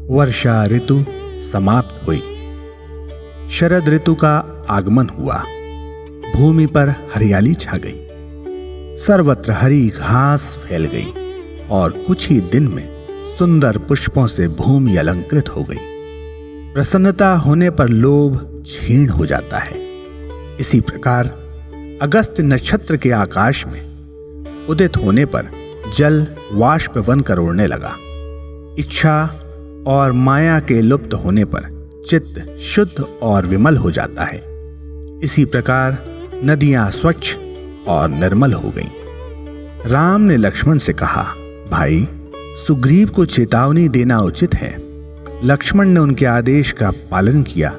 वर्षा ऋतु समाप्त हुई। शरद ऋतु का आगमन हुआ। भूमि पर हरियाली छा गई। सर्वत्र हरी घास फैल गई और कुछ ही दिन में सुंदर पुष्पों से भूमि अलंकृत हो गई। प्रसन्नता होने पर लोभ क्षीण हो जाता है। इसी प्रकार अगस्त नक्षत्र के आकाश में उदित होने पर जल वाष्प बनकर उड़ने लगा। इच्छा और माया के लुप्त होने पर चित्त शुद्ध और विमल हो जाता है। इसी प्रकार नदियां स्वच्छ और निर्मल हो गईं। राम ने लक्ष्मण से कहा, भाई, सुग्रीव को चेतावनी देना उचित है। लक्ष्मण ने उनके आदेश का पालन किया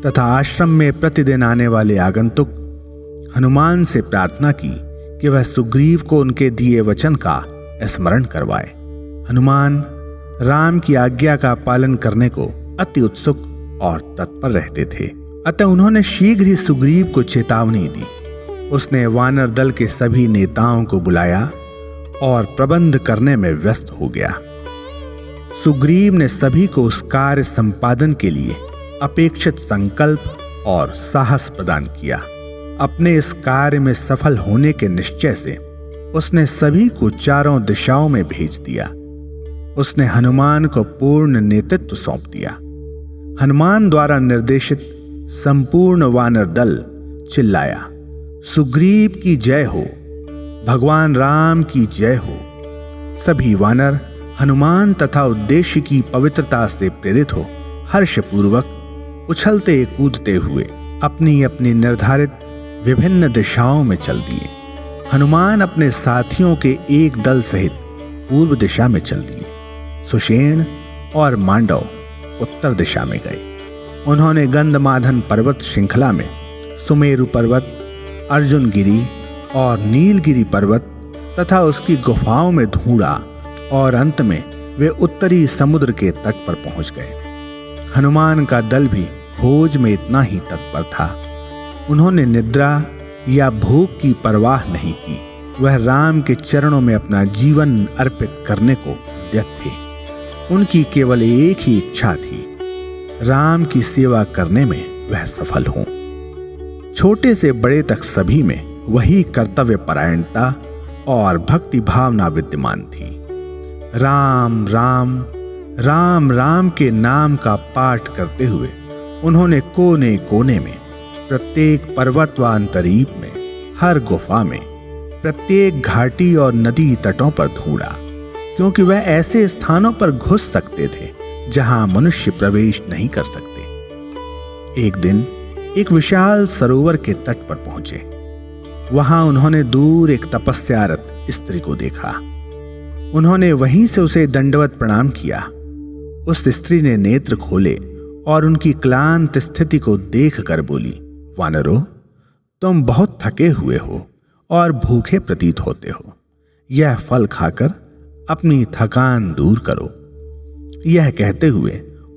तथा आश्रम में प्रतिदिन आने वाले आगंतुक हनुमान से प्रार्थना की कि वह सुग्रीव को उनके दिए वचन का स्मरण करवाए। हनुमान राम की आज्ञा का पालन करने को अति उत्सुक और तत्पर रहते थे। अतः उन्होंने शीघ्र ही सुग्रीव को चेतावनी दी। उसने वानर दल के सभी नेताओं को बुलाया और प्रबंध करने में व्यस्त हो गया। सुग्रीव ने सभी को उस कार्य संपादन के लिए अपेक्षित संकल्प और साहस प्रदान किया। अपने इस कार्य में सफल होने के निश्चय से उसने सभी को चारों दिशाओं में भेज दिया। उसने हनुमान को पूर्ण नेतृत्व सौंप दिया। हनुमान द्वारा निर्देशित संपूर्ण वानर दल चिल्लाया, सुग्रीव की जय हो, भगवान राम की जय हो। सभी वानर हनुमान तथा उद्देश्य की पवित्रता से प्रेरित हो हर्षपूर्वक उछलते कूदते हुए अपनी अपनी निर्धारित विभिन्न दिशाओं में चल दिए। हनुमान अपने साथियों के एक दल सहित पूर्व दिशा में चल दिए। सुषेण और मांडव उत्तर दिशा में गए। उन्होंने गंधमादन पर्वत श्रृंखला में सुमेरु पर्वत, अर्जुनगिरी और नीलगिरी पर्वत तथा उसकी गुफाओं में ढूंढा और अंत में वे उत्तरी समुद्र के तट पर पहुंच गए। हनुमान का दल भी खोज में इतना ही तत्पर था। उन्होंने निद्रा या भूख की परवाह नहीं की। वह राम के चरणों में अपना जीवन अर्पित करने को उद्यत थे। उनकी केवल एक ही इच्छा थी, राम की सेवा करने में वह सफल हों। छोटे से बड़े तक सभी में वही कर्तव्य परायणता और भक्ति भावना विद्यमान थी। राम राम राम राम के नाम का पाठ करते हुए उन्होंने कोने कोने में, प्रत्येक पर्वत व अंतरीप में, हर गुफा में, प्रत्येक घाटी और नदी तटों पर ढूंढा, क्योंकि वह ऐसे स्थानों पर घुस सकते थे जहां मनुष्य प्रवेश नहीं कर सकते। एक दिन एक विशाल सरोवर के तट पर पहुंचे। वहां उन्होंने दूर एक तपस्यारत स्त्री को देखा। उन्होंने वहीं से उसे दंडवत प्रणाम किया। उस स्त्री ने नेत्र खोले और उनकी क्लांत स्थिति को देखकर बोली, वानरों, तुम बहुत थके हुए हो और भूखे प्रतीत होते हो। यह फल खाकर अपनी थकान दूर करो। यह कहते हुए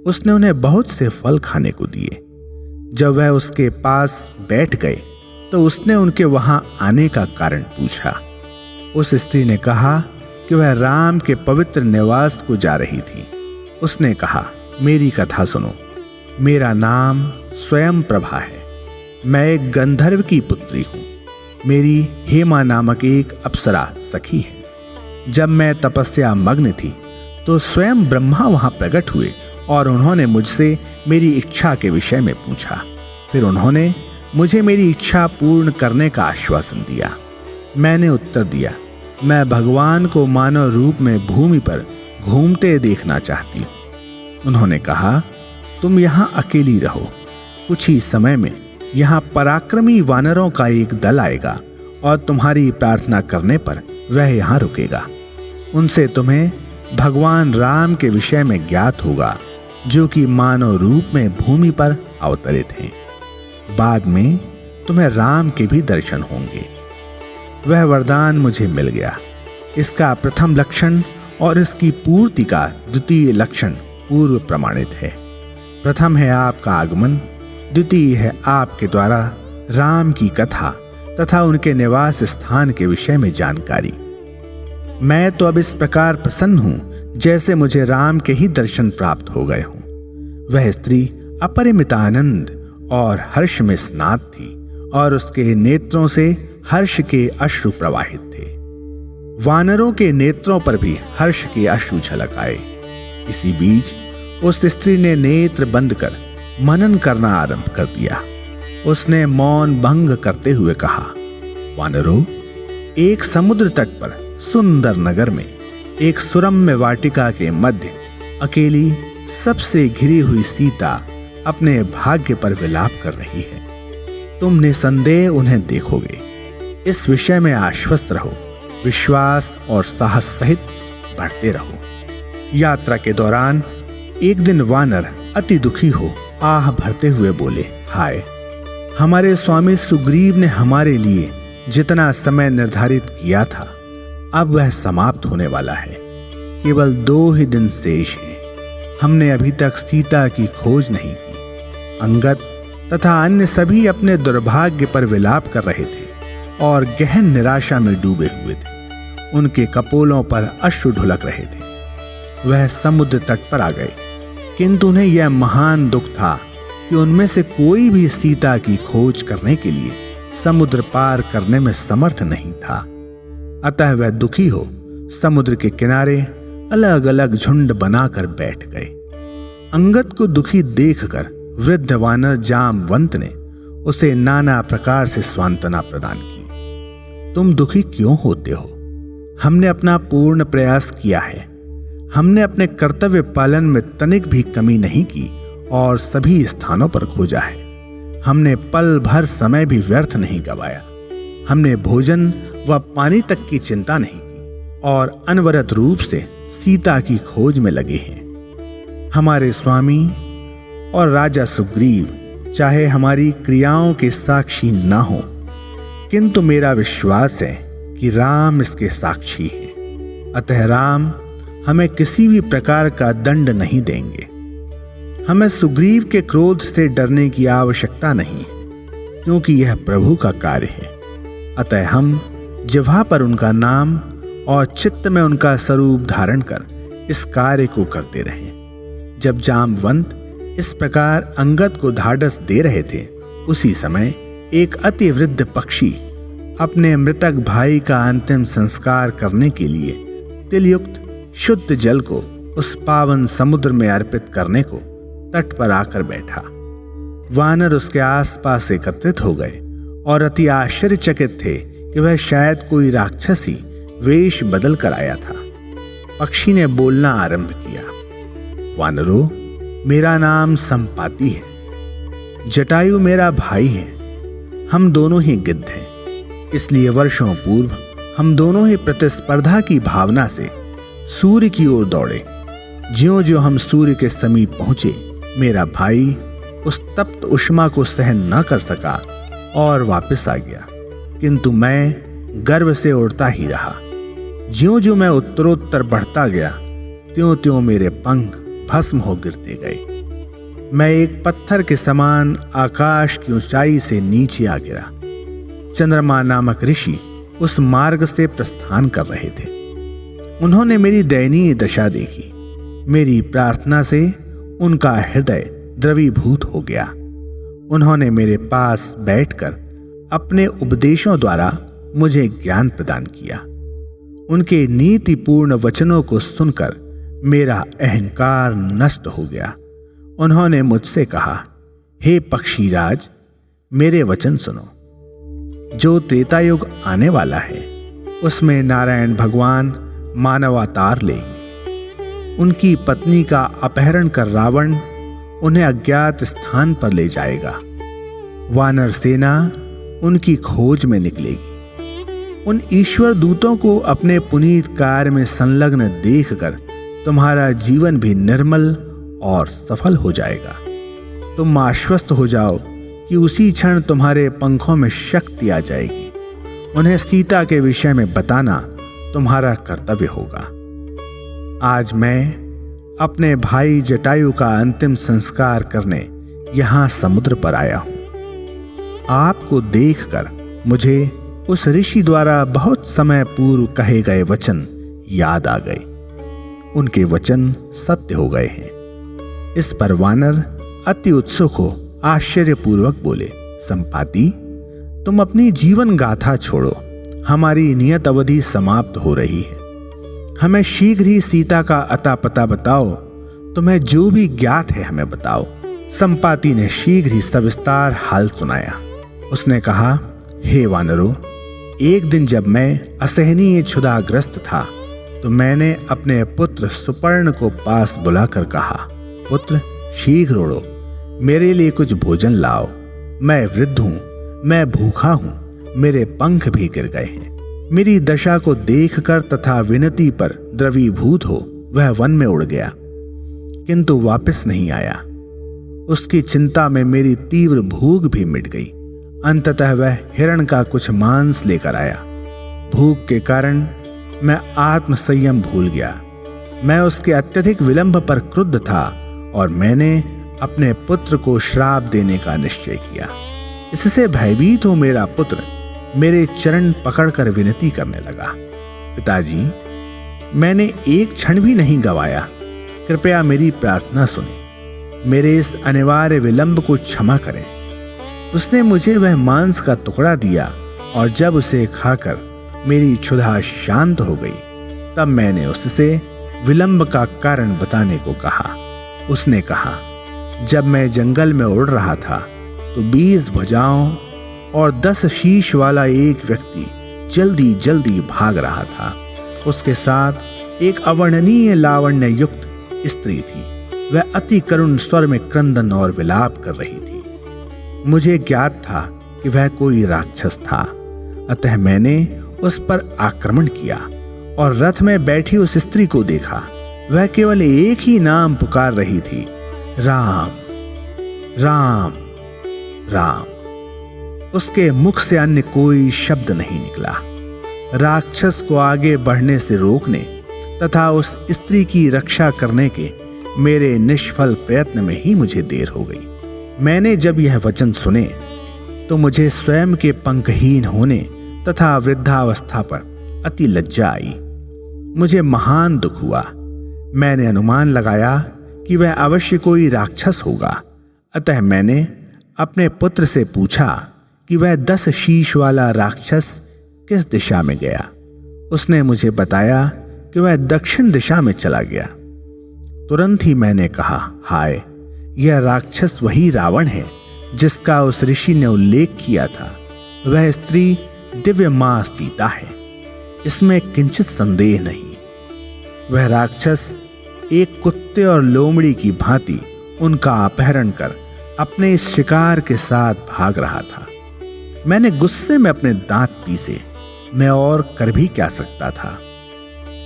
उसने उन्हें बहुत से फल खाने को दिए। जब वह उसके पास बैठ गए तो उसने उनके वहां आने का कारण पूछा। उस स्त्री ने कहा कि वह राम के पवित्र निवास को जा रही थी। उसने कहा, मेरी कथा सुनो। मेरा नाम स्वयं प्रभा है। मैं एक गंधर्व की पुत्री हूं। मेरी हेमा नामक एक अप्सरा सखी है। जब मैं तपस्या मग्न थी तो स्वयं ब्रह्मा वहां प्रकट हुए और उन्होंने मुझसे मेरी इच्छा के विषय में पूछा। फिर उन्होंने मुझे मेरी इच्छा पूर्ण करने का आश्वासन दिया। मैंने उत्तर दिया, मैं भगवान को मानव रूप में भूमि पर घूमते देखना चाहती हूँ। उन्होंने कहा, तुम यहाँ अकेली रहो। कुछ ही समय में यहाँ पराक्रमी वानरों का एक दल आएगा और तुम्हारी प्रार्थना करने पर वह यहाँ रुकेगा। उनसे तुम्हें भगवान राम के विषय में ज्ञात होगा, जो कि मानव रूप में भूमि पर अवतरित हैं। बाद में तुम्हें राम के भी दर्शन होंगे। वह वरदान मुझे मिल गया। इसका प्रथम लक्षण और इसकी पूर्ति का द्वितीय लक्षण पूर्व प्रमाणित है। प्रथम है आपका आगमन, द्वितीय है आपके द्वारा राम की कथा तथा उनके निवास स्थान के विषय में जानकारी। मैं तो अब इस प्रकार प्रसन्न हूं जैसे मुझे राम के ही दर्शन प्राप्त हो गए हों। वह स्त्री अपरिमित आनंद और हर्ष में स्नात थी और उसके नेत्रों से हर्ष के अश्रु प्रवाहित थे। वानरों के नेत्रों पर भी हर्ष के अश्रु झलक आए। इसी बीच उस स्त्री ने नेत्र बंद कर मनन करना आरंभ कर दिया। उसने मौन भंग करते हुए कहा, वानरों, एक समुद्र तट पर सुंदर नगर में एक सुरम्य वाटिका के मध्य अकेली सबसे घिरी हुई सीता अपने भाग्य पर विलाप कर रही है। तुम निसंदेह उन्हें देखोगे। इस विषय में आश्वस्त रहो, विश्वास और साहस सहित बढ़ते रहो। यात्रा के दौरान एक दिन वानर अति दुखी हो आह भरते हुए बोले, हाय, हमारे स्वामी सुग्रीव ने हमारे लिए जितना समय निर्धारित किया था अब वह समाप्त होने वाला है। केवल 2 ही दिन शेष हैं। हमने अभी तक सीता की खोज नहीं की। अंगद तथा अन्य सभी अपने दुर्भाग्य पर विलाप कर रहे थे और गहन निराशा में डूबे हुए थे। उनके कपोलों पर अश्रु ढुलक रहे थे। वह समुद्र तट पर आ गए, किंतु उन्हें यह महान दुख था कि उनमें से कोई भी सीता की खोज करने के लिए समुद्र पार करने में समर्थ नहीं था। अतः वह दुखी हो समुद्र के किनारे अलग अलग झुंड बनाकर बैठ गए। अंगद को दुखी देखकर वृद्ध वानर जामवंत ने उसे नाना प्रकार से सांत्वना प्रदान की। तुम दुखी क्यों होते हो? हमने अपना पूर्ण प्रयास किया है। हमने अपने कर्तव्य पालन में तनिक भी कमी नहीं की और सभी स्थानों पर खोजा है। हमने पल भर समय भी व्यर्थ नहीं गवाया। हमने भोजन व पानी तक की चिंता नहीं की और अनवरत रूप से सीता की खोज में लगे हैं। हमारे स्वामी और राजा सुग्रीव चाहे हमारी क्रियाओं के साक्षी ना हो, किंतु मेरा विश्वास है कि राम इसके साक्षी हैं। अतः राम हमें किसी भी प्रकार का दंड नहीं देंगे। हमें सुग्रीव के क्रोध से डरने की आवश्यकता नहीं है, क्योंकि यह प्रभु का कार्य है। अतः हम जिह्वा पर उनका नाम और चित्त में उनका स्वरूप धारण कर इस कार्य को करते रहें। जब जामवंत इस प्रकार अंगद को ढाढ़स दे रहे थे, उसी समय एक अति वृद्ध पक्षी अपने मृतक भाई का अंतिम संस्कार करने के लिए तिलयुक्त शुद्ध जल को उस पावन समुद्र में अर्पित करने को तट पर आकर बैठा। वानर उसके आसपास एकत्रित हो गए और अति आश्चर्यचकित थे कि वह शायद कोई राक्षसी वेश बदल कर आया था। पक्षी ने बोलना आरंभ किया, वानरों, मेरा नाम संपाति है। जटायु मेरा भाई है। हम दोनों ही गिद्ध हैं। इसलिए वर्षों पूर्व हम दोनों ही प्रतिस्पर्धा की भावना से सूर्य की ओर दौड़े। ज्यों ज्यों हम सूर्य के समीप पहुंचे, मेरा भाई उस तप्त उष्मा को सहन न कर सका और वापस आ गया, किंतु मैं गर्व से उड़ता ही रहा। ज्यों ज्यों मैं उत्तरोत्तर बढ़ता गया, त्यों त्यों मेरे पंख भस्म हो गिरते गए। मैं एक पत्थर के समान आकाश की ऊंचाई से नीचे आ गिरा। चंद्रमा नामक ऋषि उस मार्ग से प्रस्थान कर रहे थे। उन्होंने मेरी दयनीय दशा देखी। मेरी प्रार्थना से उनका हृदय द्रवीभूत हो गया। उन्होंने मेरे पास बैठकर अपने उपदेशों द्वारा मुझे ज्ञान प्रदान किया। उनके नीतिपूर्ण वचनों को सुनकर मेरा अहंकार नष्ट हो गया। उन्होंने मुझसे कहा, हे पक्षीराज, मेरे वचन सुनो। जो त्रेतायुग आने वाला है, उसमें नारायण भगवान मानवावतार लेंगे। उनकी पत्नी का अपहरण कर रावण उन्हें अज्ञात स्थान पर ले जाएगा। वानर सेना उनकी खोज में निकलेगी। उन ईश्वर दूतों को अपने पुनीत कार्य में संलग्न देखकर तुम्हारा जीवन भी निर्मल और सफल हो जाएगा। तुम आश्वस्त हो जाओ कि उसी क्षण तुम्हारे पंखों में शक्ति आ जाएगी। उन्हें सीता के विषय में बताना तुम्हारा कर्तव्य होगा। आज मैं अपने भाई जटायु का अंतिम संस्कार करने यहां समुद्र पर आया हूं। आपको देखकर मुझे उस ऋषि द्वारा बहुत समय पूर्व कहे गए वचन याद आ गए। उनके वचन सत्य हो गए हैं। इस पर वानर अति उत्सुक हो आश्चर्यपूर्वक बोले, संपाति, तुम अपनी जीवन गाथा छोड़ो, हमारी नियत अवधि समाप्त हो रही है। हमें शीघ्र ही सीता का अता पता बताओ, तुम्हें जो भी ज्ञात है हमें बताओ। संपाति ने शीघ्र ही सविस्तार हाल सुनाया। उसने कहा, हे वानरों, एक दिन जब मैं असहनीय क्षुधाग्रस्त था तो मैंने अपने पुत्र सुपर्ण को पास बुलाकर कहा, पुत्र, शीघ्र उड़ो, मेरे लिए कुछ भोजन लाओ। मैं वृद्ध हूं, मैं भूखा हूं, मेरे पंख भी गिर गए हैं। मेरी दशा को देखकर तथा विनती पर द्रवीभूत हो वह वन में उड़ गया, किंतु वापस नहीं आया। उसकी चिंता में मेरी तीव्र भूख भी मिट गई। अंततः वह हिरण का कुछ मांस लेकर आया। भूख के कारण मैं आत्मसंयम भूल गया। मैं उसके अत्यधिक विलंब पर क्रुद्ध था और मैंने अपने पुत्र को श्राप देने का निश्चय किया। इससे भयभीत हो मेरा पुत्र मेरे चरण पकड़कर विनती करने लगा, पिताजी, मैंने एक क्षण भी नहीं गवाया, कृपया मेरी प्रार्थना सुने, मेरे इस अनिवार्य विलंब को क्षमा करें। उसने मुझे वह मांस का टुकड़ा दिया और जब उसे खाकर मेरी क्षुधा शांत हो गई तब मैंने उससे विलंब का कारण बताने को कहा। उसने कहा, जब मैं जंगल में उड़ रहा था तो 20 भुजाओं और 10 शीश वाला एक व्यक्ति जल्दी जल्दी भाग रहा था। उसके साथ एक अवर्णनीय लावण्य युक्त स्त्री थी। वह अति करुण स्वर में क्रंदन और विलाप कर रही थी। मुझे ज्ञात था कि वह कोई राक्षस था, अतः मैंने उस पर आक्रमण किया और रथ में बैठी उस स्त्री को देखा। वह केवल एक ही नाम पुकार रही थी, राम राम राम। उसके मुख से अन्य कोई शब्द नहीं निकला। राक्षस को आगे बढ़ने से रोकने तथा उस स्त्री की रक्षा करने के मेरे निष्फल प्रयत्न में ही मुझे देर हो गई। मैंने जब यह वचन सुने तो मुझे स्वयं के पंखहीन होने तथा वृद्धावस्था पर अति लज्जा आई। मुझे महान दुख हुआ। मैंने अनुमान लगाया कि वह अवश्य कोई राक्षस होगा, अतः मैंने अपने पुत्र से पूछा कि वह 10 शीश वाला राक्षस किस दिशा में गया। उसने मुझे बताया कि वह दक्षिण दिशा में चला गया। तुरंत ही मैंने कहा, हाय, यह राक्षस वही रावण है जिसका उस ऋषि ने उल्लेख किया था। वह स्त्री दिव्य मां सीता है, इसमें किंचित संदेह नहीं। वह राक्षस एक कुत्ते और लोमड़ी की भांति उनका अपहरण कर अपने इस शिकार के साथ भाग रहा था। मैंने गुस्से में अपने दांत पीसे। मैं और कर भी क्या सकता था।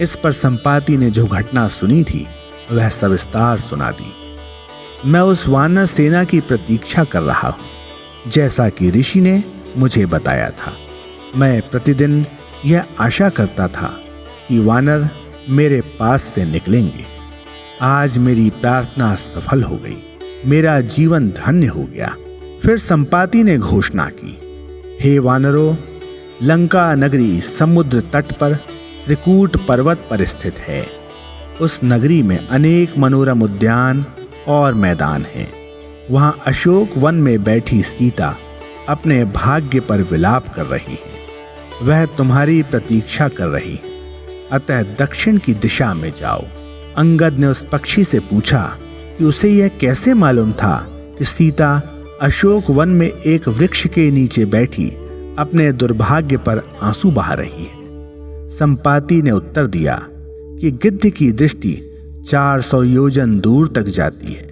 इस पर संपाति ने जो घटना सुनी थी वह सविस्तार सुना दी। मैं उस वानर सेना की प्रतीक्षा कर रहा हूं, जैसा कि ऋषि ने मुझे बताया था। मैं प्रतिदिन यह आशा करता था कि वानर मेरे पास से निकलेंगे। आज मेरी प्रार्थना सफल हो गई, मेरा जीवन धन्य हो गया। फिर संपाति ने घोषणा की, हे वानरों, लंका नगरी समुद्र तट पर त्रिकूट पर्वत पर स्थित है। उस नगरी में अनेक मनोरम उद्यान और मैदान हैं। वहां अशोक वन में बैठी सीता अपने भाग्य पर विलाप कर रही है। वह तुम्हारी प्रतीक्षा कर रही है, अतः दक्षिण की दिशा में जाओ। अंगद ने उस पक्षी से पूछा कि उसे यह कैसे मालूम था कि सीता अशोक वन में एक वृक्ष के नीचे बैठी अपने दुर्भाग्य पर आंसू बहा रही है। संपाति ने उत्तर दिया कि गिद्ध की दृष्टि 400 योजन दूर तक जाती है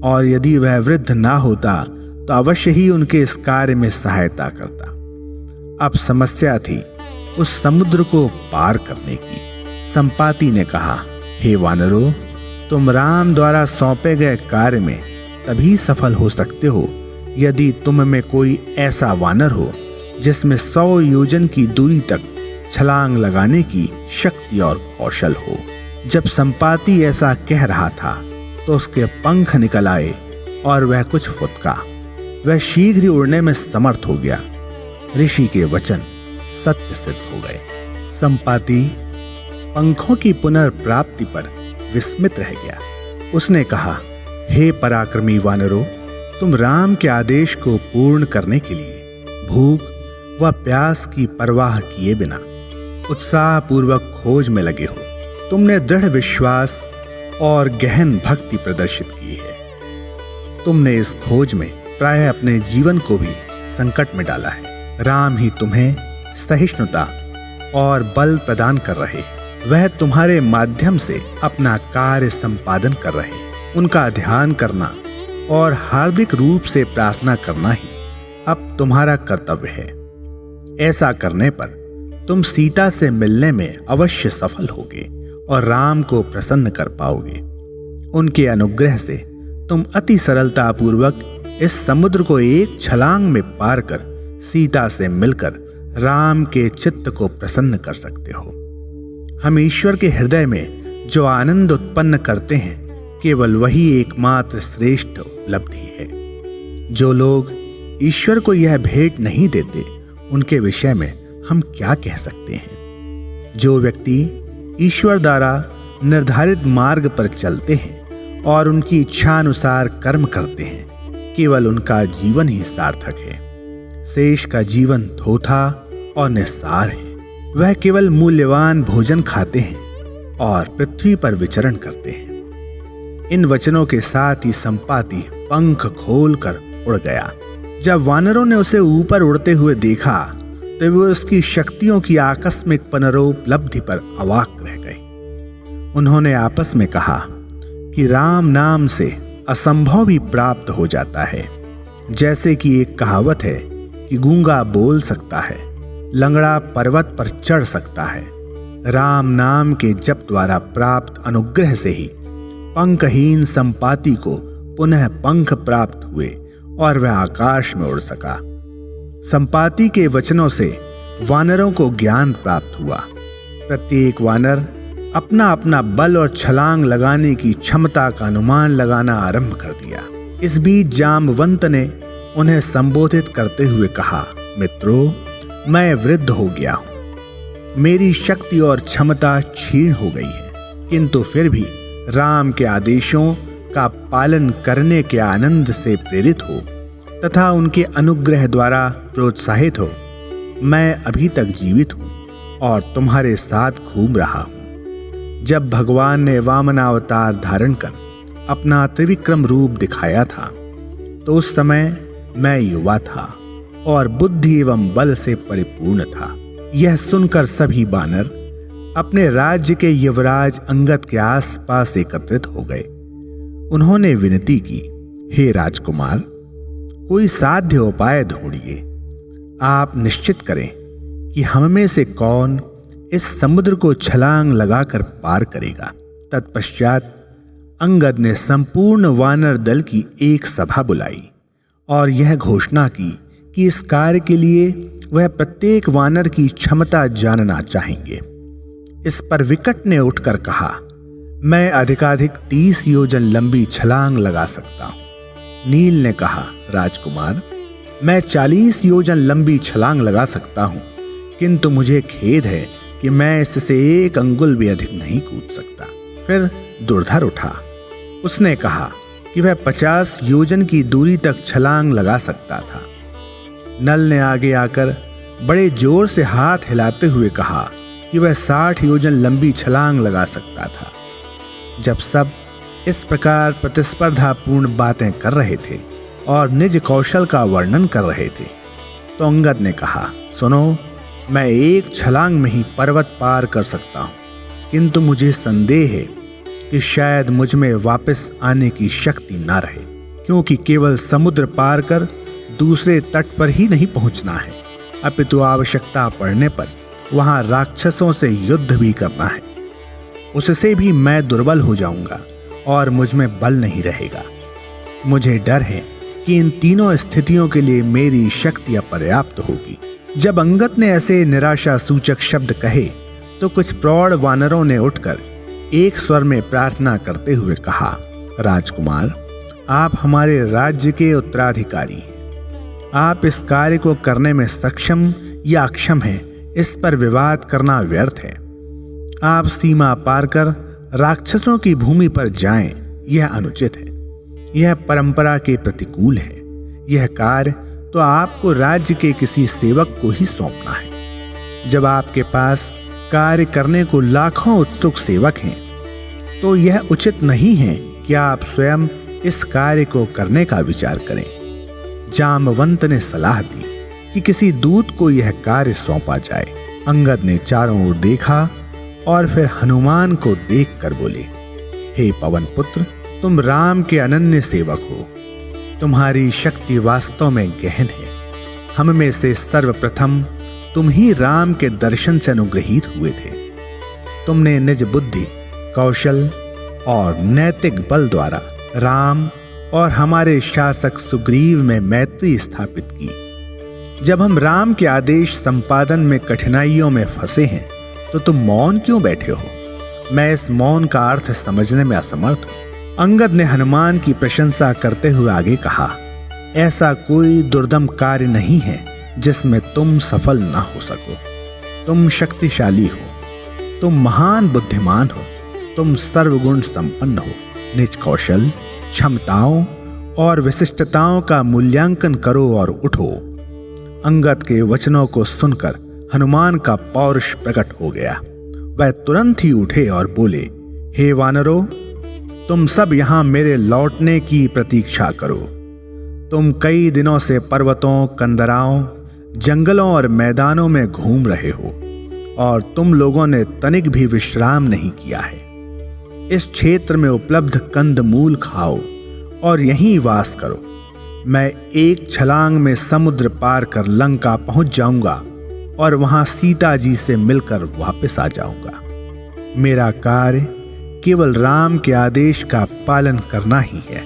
और यदि वह वृद्ध ना होता तो अवश्य ही उनके इस कार्य में सहायता करता। अब समस्या थी उस समुद्र को पार करने की। संपाति ने कहा, हे वानरों, तुम राम द्वारा सौंपे गए कार्य में तभी सफल हो सकते हो यदि तुम में कोई ऐसा वानर हो जिसमें 100 योजन की दूरी तक छलांग लगाने की शक्ति और कौशल हो। जब संपाति ऐसा कह रहा था तो उसके पंख निकल आए और वह कुछ फुदका। वह शीघ्र ही उड़ने में समर्थ हो गया। ऋषि के वचन सत्य सिद्ध हो गए। संपाति पंखों की पुनर्प्राप्ति पर विस्मित रह गया। उसने कहा, हे पराक्रमी वानरों, तुम राम के आदेश को पूर्ण करने के लिए भूख व प्यास की परवाह किए बिना उत्साहपूर्वक खोज में लगे हो। तुमने दृढ़ विश्वास और गहन भक्ति प्रदर्शित की है। तुमने इस खोज में प्रायः अपने जीवन को भी संकट में डाला है। राम ही तुम्हें सहिष्णुता और बल प्रदान कर रहे हैं। वह तुम्हारे माध्यम से अपना कार्य संपादन कर रहे हैं। उनका ध्यान करना और हार्दिक रूप से प्रार्थना करना ही अब तुम्हारा कर्तव्य है। ऐसा करने पर तुम सीता से मिलने में अवश्य सफल होगे और राम को प्रसन्न कर पाओगे। उनके अनुग्रह से तुम अति सरलता पूर्वक इस समुद्र को एक छलांग में पार कर सीता से मिलकर राम के चित्त को प्रसन्न कर सकते हो। हम ईश्वर के हृदय में जो आनंद उत्पन्न करते हैं, केवल वही एकमात्र श्रेष्ठ उपलब्धि है। जो लोग ईश्वर को यह भेंट नहीं देते, उनके विषय में हम क्या कह सकते हैं। जो व्यक्ति ईश्वर द्वारा निर्धारित मार्ग पर चलते हैं और उनकी इच्छानुसार कर्म करते हैं, केवल उनका जीवन ही सार्थक है। शेष का जीवन थोथा और निस्सार है। वह केवल मूल्यवान भोजन खाते हैं और पृथ्वी पर विचरण करते हैं। इन वचनों के साथ ही संपाति पंख खोलकर उड़ गया। जब वानरों ने उसे ऊपर उड़ते हुए देखा तो वे उसकी शक्तियों की आकस्मिक पुनरोपलब्धि पर अवाक रह गए। उन्होंने आपस में कहा कि राम नाम से असंभव भी प्राप्त हो जाता है। जैसे कि एक कहावत है कि गूंगा बोल सकता है, लंगड़ा पर्वत पर चढ़ सकता है। राम नाम के जप द्वारा प्राप्त अनुग्रह से ही पंखहीन संपाति को पुनः पंख प्राप्त हुए और वह आकाश में उड़ सका। संपाति के वचनों से वानरों को ज्ञान प्राप्त हुआ। प्रत्येक वानर अपना अपना बल और छलांग लगाने की क्षमता का अनुमान लगाना आरंभ कर दिया। इस बीच जामवंत ने उन्हें संबोधित करते हुए कहा, मित्रों, मैं वृद्ध हो गया हूं। मेरी शक्ति और क्षमता क्षीण हो गई है, किंतु फिर भी राम के आदेशों का पालन करने के आनंद से प्रेरित हो तथा उनके अनुग्रह द्वारा प्रोत्साहित हो मैं अभी तक जीवित हूं और तुम्हारे साथ घूम रहा हूं। जब भगवान ने वामनावतार धारण कर अपना त्रिविक्रम रूप दिखाया था तो उस समय मैं युवा था और बुद्धि एवं बल से परिपूर्ण था। यह सुनकर सभी बानर अपने राज्य के युवराज अंगद के आसपास एकत्रित हो गए। उन्होंने विनती की, हे राजकुमार, कोई साध्य उपाय ढूंढिए। आप निश्चित करें कि हम में से कौन इस समुद्र को छलांग लगाकर पार करेगा। तत्पश्चात अंगद ने संपूर्ण वानर दल की एक सभा बुलाई और यह घोषणा की कि इस कार्य के लिए वह प्रत्येक वानर की क्षमता जानना चाहेंगे। इस पर विकट ने उठकर कहा, मैं अधिकाधिक 30 योजन लंबी छलांग लगा सकता हूं। नील ने कहा, राजकुमार, मैं 40 योजन लंबी छलांग लगा सकता हूं, किंतु मुझे खेद है कि मैं इससे 1 अंगुल भी अधिक नहीं कूद सकता। फिर दुर्धर उठा। उसने कहा कि वह 50 योजन की दूरी तक छलांग लगा सकता था। नल ने आगे आकर बड़े जोर से हाथ हिलाते हुए कहा कि वह 60 योजन लंबी छलांग लगा सकता था। जब सब इस प्रकार प्रतिस्पर्धापूर्ण बातें कर रहे थे और निज कौशल का वर्णन कर रहे थे तो अंगद ने कहा, सुनो, मैं 1 छलांग में ही पर्वत पार कर सकता हूं, किंतु मुझे संदेह है कि शायद मुझ में वापस आने की शक्ति ना रहे, क्योंकि केवल समुद्र पार कर दूसरे तट पर ही नहीं पहुंचना है, अपितु आवश्यकता पड़ने पर वहां राक्षसों से युद्ध भी करना है। उससे भी मैं दुर्बल हो जाऊंगा और मुझ में बल नहीं रहेगा। मुझे डर है कि इन तीनों स्थितियों के लिए मेरी शक्ति अपर्याप्त होगी। जब अंगद ने ऐसे निराशा सूचक शब्द कहे तो कुछ प्रौढ़ वानरों ने उठकर एक स्वर में प्रार्थना करते हुए कहा, राजकुमार, आप हमारे राज्य के उत्तराधिकारी हैं। आप इस कार्य को करने में सक्षम या अक्षम हैं, इस पर विवाद करना व्यर्थ है। आप सीमा पार कर राक्षसों की भूमि पर जाएं, यह अनुचित है, यह परंपरा के प्रतिकूल है। यह कार्य तो आपको राज्य के किसी सेवक को ही सौंपना है। जब आपके पास कार्य करने को लाखों उत्सुक सेवक हैं, तो यह उचित नहीं है कि आप स्वयं इस कार्य को करने का विचार करें। जामवंत ने सलाह दी कि किसी दूत को यह कार्य सौंपा जाए। अंगद ने चारों ओर देखा और फिर हनुमान को देखकर बोले, हे पवन पुत्र, तुम राम के अनन्य सेवक हो। तुम्हारी शक्ति वास्तव में गहन है। हम में से सर्वप्रथम तुम ही राम के दर्शन से अनुग्रहित हुए थे। तुमने निज बुद्धि, कौशल और नैतिक बल द्वारा राम और हमारे शासक सुग्रीव में मैत्री स्थापित की। जब हम राम के आदेश संपादन में कठिनाइयों में फंसे हैं, तो तुम मौन क्यों बैठे हो? मैं इस मौन का अर्थ समझने में असमर्थ हूं। अंगद ने हनुमान की प्रशंसा करते हुए आगे कहा, ऐसा कोई दुर्दम कार्य नहीं है जिसमें तुम सफल ना हो सको। तुम शक्तिशाली हो, तुम महान बुद्धिमान हो, तुम सर्वगुण संपन्न हो। निज कौशल, क्षमताओं और विशिष्टताओं का मूल्यांकन करो और उठो। अंगद के वचनों को सुनकर हनुमान का पौरुष प्रकट हो गया। वह तुरंत ही उठे और बोले, हे वानरों, तुम सब यहां मेरे लौटने की प्रतीक्षा करो। तुम कई दिनों से पर्वतों, कंदराओं, जंगलों और मैदानों में घूम रहे हो और तुम लोगों ने तनिक भी विश्राम नहीं किया है। इस क्षेत्र में उपलब्ध कंदमूल खाओ और यहीं वास करो। मैं एक छलांग में समुद्र पार कर लंका पहुंच जाऊंगा और वहां सीता जी से मिलकर वापस आ जाऊंगा। मेरा कार्य केवल राम के आदेश का पालन करना ही है।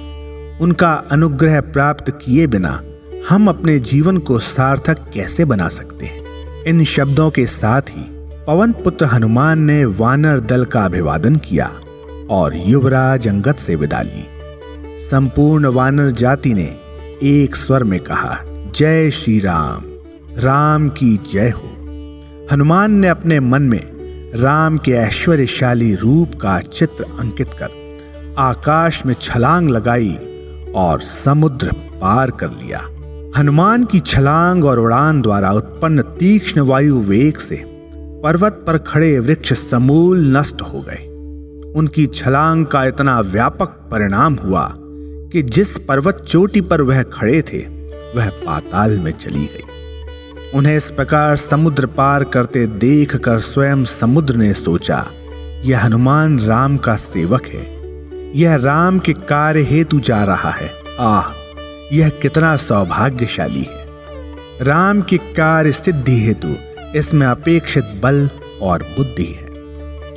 उनका अनुग्रह प्राप्त किए बिना हम अपने जीवन को सार्थक कैसे बना सकते हैं? इन शब्दों के साथ ही पवन पुत्र हनुमान ने वानर दल का अभिवादन किया और युवराज अंगद से विदा ली। संपूर्ण वानर जाति ने एक स्वर में कहा, जय श्री राम, राम की जय हो। हनुमान ने अपने मन में राम के ऐश्वर्यशाली रूप का चित्र अंकित कर आकाश में छलांग लगाई और समुद्र पार कर लिया। हनुमान की छलांग और उड़ान द्वारा उत्पन्न तीक्ष्ण वायु वेग से पर्वत पर खड़े वृक्ष समूल नष्ट हो गए। उनकी छलांग का इतना व्यापक परिणाम हुआ कि जिस पर्वत चोटी पर वह खड़े थे, वह पाताल में चली गई। उन्हें इस प्रकार समुद्र पार करते देखकर स्वयं समुद्र ने सोचा, यह हनुमान राम का सेवक है। यह राम के कार्य हेतु जा रहा है। आह, यह कितना सौभाग्यशाली है। राम की कार्य सिद्धि हेतु इसमें अपेक्षित बल और बुद्धि है।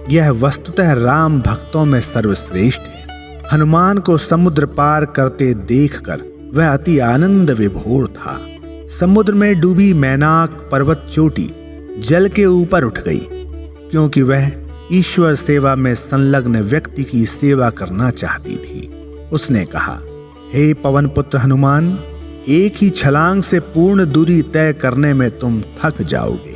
यह वस्तुतः राम भक्तों में सर्वश्रेष्ठ है। हनुमान को समुद्र पार करते देखकर वह अति आनंद विभोर था। समुद्र में डूबी मैनाक पर्वत चोटी जल के ऊपर उठ गई, क्योंकि वह ईश्वर सेवा में संलग्न व्यक्ति की सेवा करना चाहती थी। उसने कहा, हे पवन पुत्र हनुमान, एक ही छलांग से पूर्ण दूरी तय करने में तुम थक जाओगे।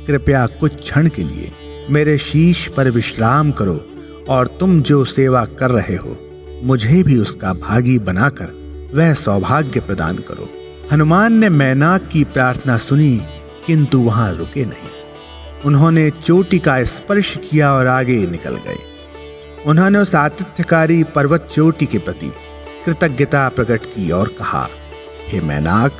कृपया कुछ क्षण के लिए मेरे शीश पर विश्राम करो और तुम जो सेवा कर रहे हो, मुझे भी उसका भागी बनाकर वह सौभाग्य प्रदान करो। हनुमान ने मैनाक की प्रार्थना सुनी, किंतु वहां रुके नहीं। उन्होंने चोटी का स्पर्श किया और आगे निकल गए। उन्होंने उस आतिथ्यकारी पर्वत चोटी के प्रति कृतज्ञता प्रकट की और कहा, हे मैनाक,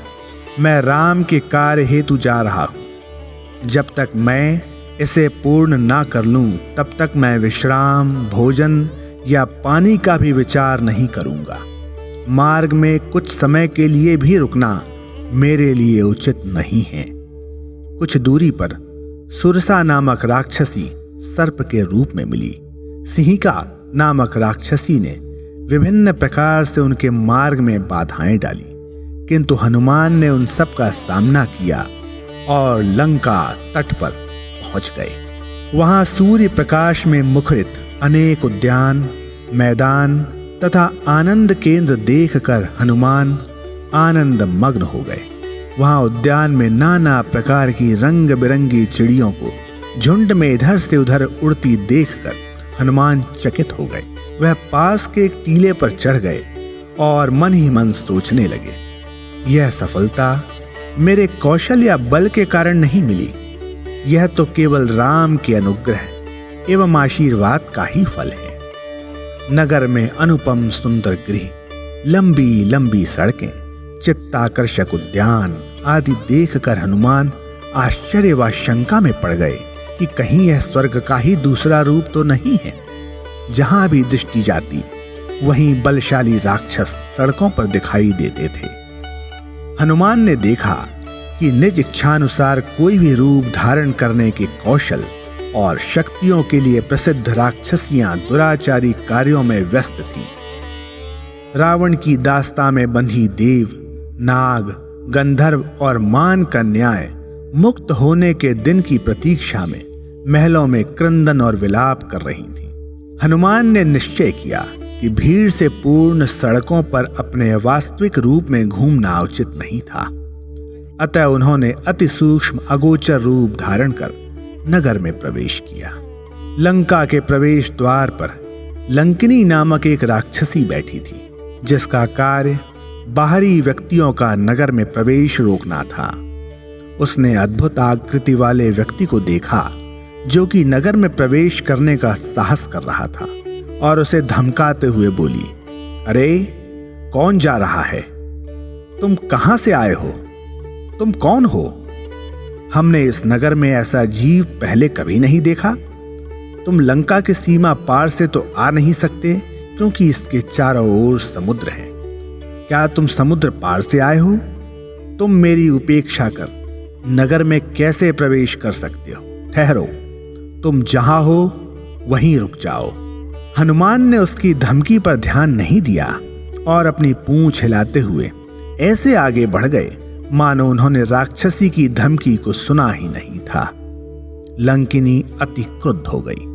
मैं राम के कार्य हेतु जा रहा हूं। जब तक मैं इसे पूर्ण ना कर लूं, तब तक मैं विश्राम, भोजन या पानी का भी विचार नहीं करूंगा। मार्ग में कुछ समय के लिए भी रुकना मेरे लिए उचित नहीं है। कुछ दूरी पर सुरसा नामक राक्षसी सर्प के रूप में मिली। सिंहिका नामक राक्षसी ने विभिन्न प्रकार से उनके मार्ग में बाधाएं डाली, किंतु हनुमान ने उन सब का सामना किया और लंका तट पर पहुंच गए। वहां सूर्य प्रकाश में मुखरित अनेक उद्यान, मैदान तथा आनंद केंद्र देखकर हनुमान आनंद मग्न हो गए। वहां उद्यान में नाना प्रकार की रंग बिरंगी चिड़ियों को झुंड में इधर से उधर उड़ती देखकर हनुमान चकित हो गए। वह पास के एक टीले पर चढ़ गए और मन ही मन सोचने लगे, यह सफलता मेरे कौशल या बल के कारण नहीं मिली, यह तो केवल राम के अनुग्रह एवं आशीर्वाद का ही फल है। नगर में अनुपम सुंदर गृह, लंबी लंबी सड़कें, चित्ताकर्षक उद्यान आदि देखकर हनुमान आश्चर्य व शंका में पड़ गए कि कहीं यह स्वर्ग का ही दूसरा रूप तो नहीं है। जहां भी दृष्टि जाती वहीं बलशाली राक्षस सड़कों पर दिखाई देते थे। हनुमान ने देखा कि निज इच्छानुसार कोई भी रूप धारण करने के कौशल और शक्तियों के लिए प्रसिद्ध राक्षसियां दुराचारी कार्यों में व्यस्त थीं। रावण की दास्ता में बंधी देव, नाग, गंधर्व और मान कन्याएं मुक्त होने के दिन की प्रतीक्षा में महलों में क्रंदन और विलाप कर रही थीं। हनुमान ने निश्चय किया कि भीड़ से पूर्ण सड़कों पर अपने वास्तविक रूप में घूमना उचित नहीं था। अतः उन्होंने अति सूक्ष्म अगोचर रूप धारण कर नगर में प्रवेश किया। लंका के प्रवेश द्वार पर लंकिनी नामक एक राक्षसी बैठी थी, जिसका कार्य बाहरी व्यक्तियों का नगर में प्रवेश रोकना था। उसने अद्भुत आकृति वाले व्यक्ति को देखा जो कि नगर में प्रवेश करने का साहस कर रहा था और उसे धमकाते हुए बोली, अरे कौन जा रहा है? तुम कहां से आए हो? तुम कौन हो? हमने इस नगर में ऐसा जीव पहले कभी नहीं देखा। तुम लंका की सीमा पार से तो आ नहीं सकते क्योंकि इसके चारों ओर समुद्र है। क्या तुम समुद्र पार से आए हो? तुम मेरी उपेक्षा कर नगर में कैसे प्रवेश कर सकते हो? ठहरो, तुम जहां हो वहीं रुक जाओ। हनुमान ने उसकी धमकी पर ध्यान नहीं दिया और अपनी पूंछ हिलाते हुए ऐसे आगे बढ़ गए मानो उन्होंने राक्षसी की धमकी को सुना ही नहीं था। लंकिनी अति क्रुद्ध हो गई।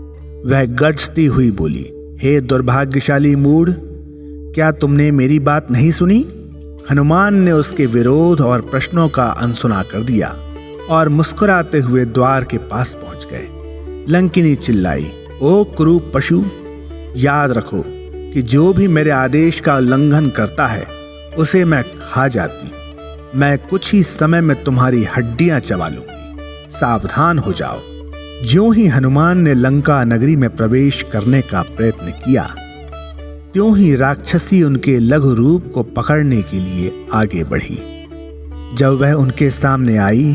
वह गरजती हुई बोली, हे दुर्भाग्यशाली मूढ़, क्या तुमने मेरी बात नहीं सुनी? हनुमान ने उसके विरोध और प्रश्नों का अनसुना कर दिया और मुस्कुराते हुए द्वार के पास पहुंच गए। लंकिनी चिल्लाई, ओ क्रूर पशु, याद रखो कि जो भी मेरे आदेश का उल्लंघन करता है उसे मैं खा जाती हूं। मैं कुछ ही समय में तुम्हारी हड्डियां चबा लूंगी। सावधान हो जाओ। ज्यों ही हनुमान ने लंका नगरी में प्रवेश करने का प्रयत्न किया, त्यों ही राक्षसी उनके लघु रूप को पकड़ने के लिए आगे बढ़ी। जब वह उनके सामने आई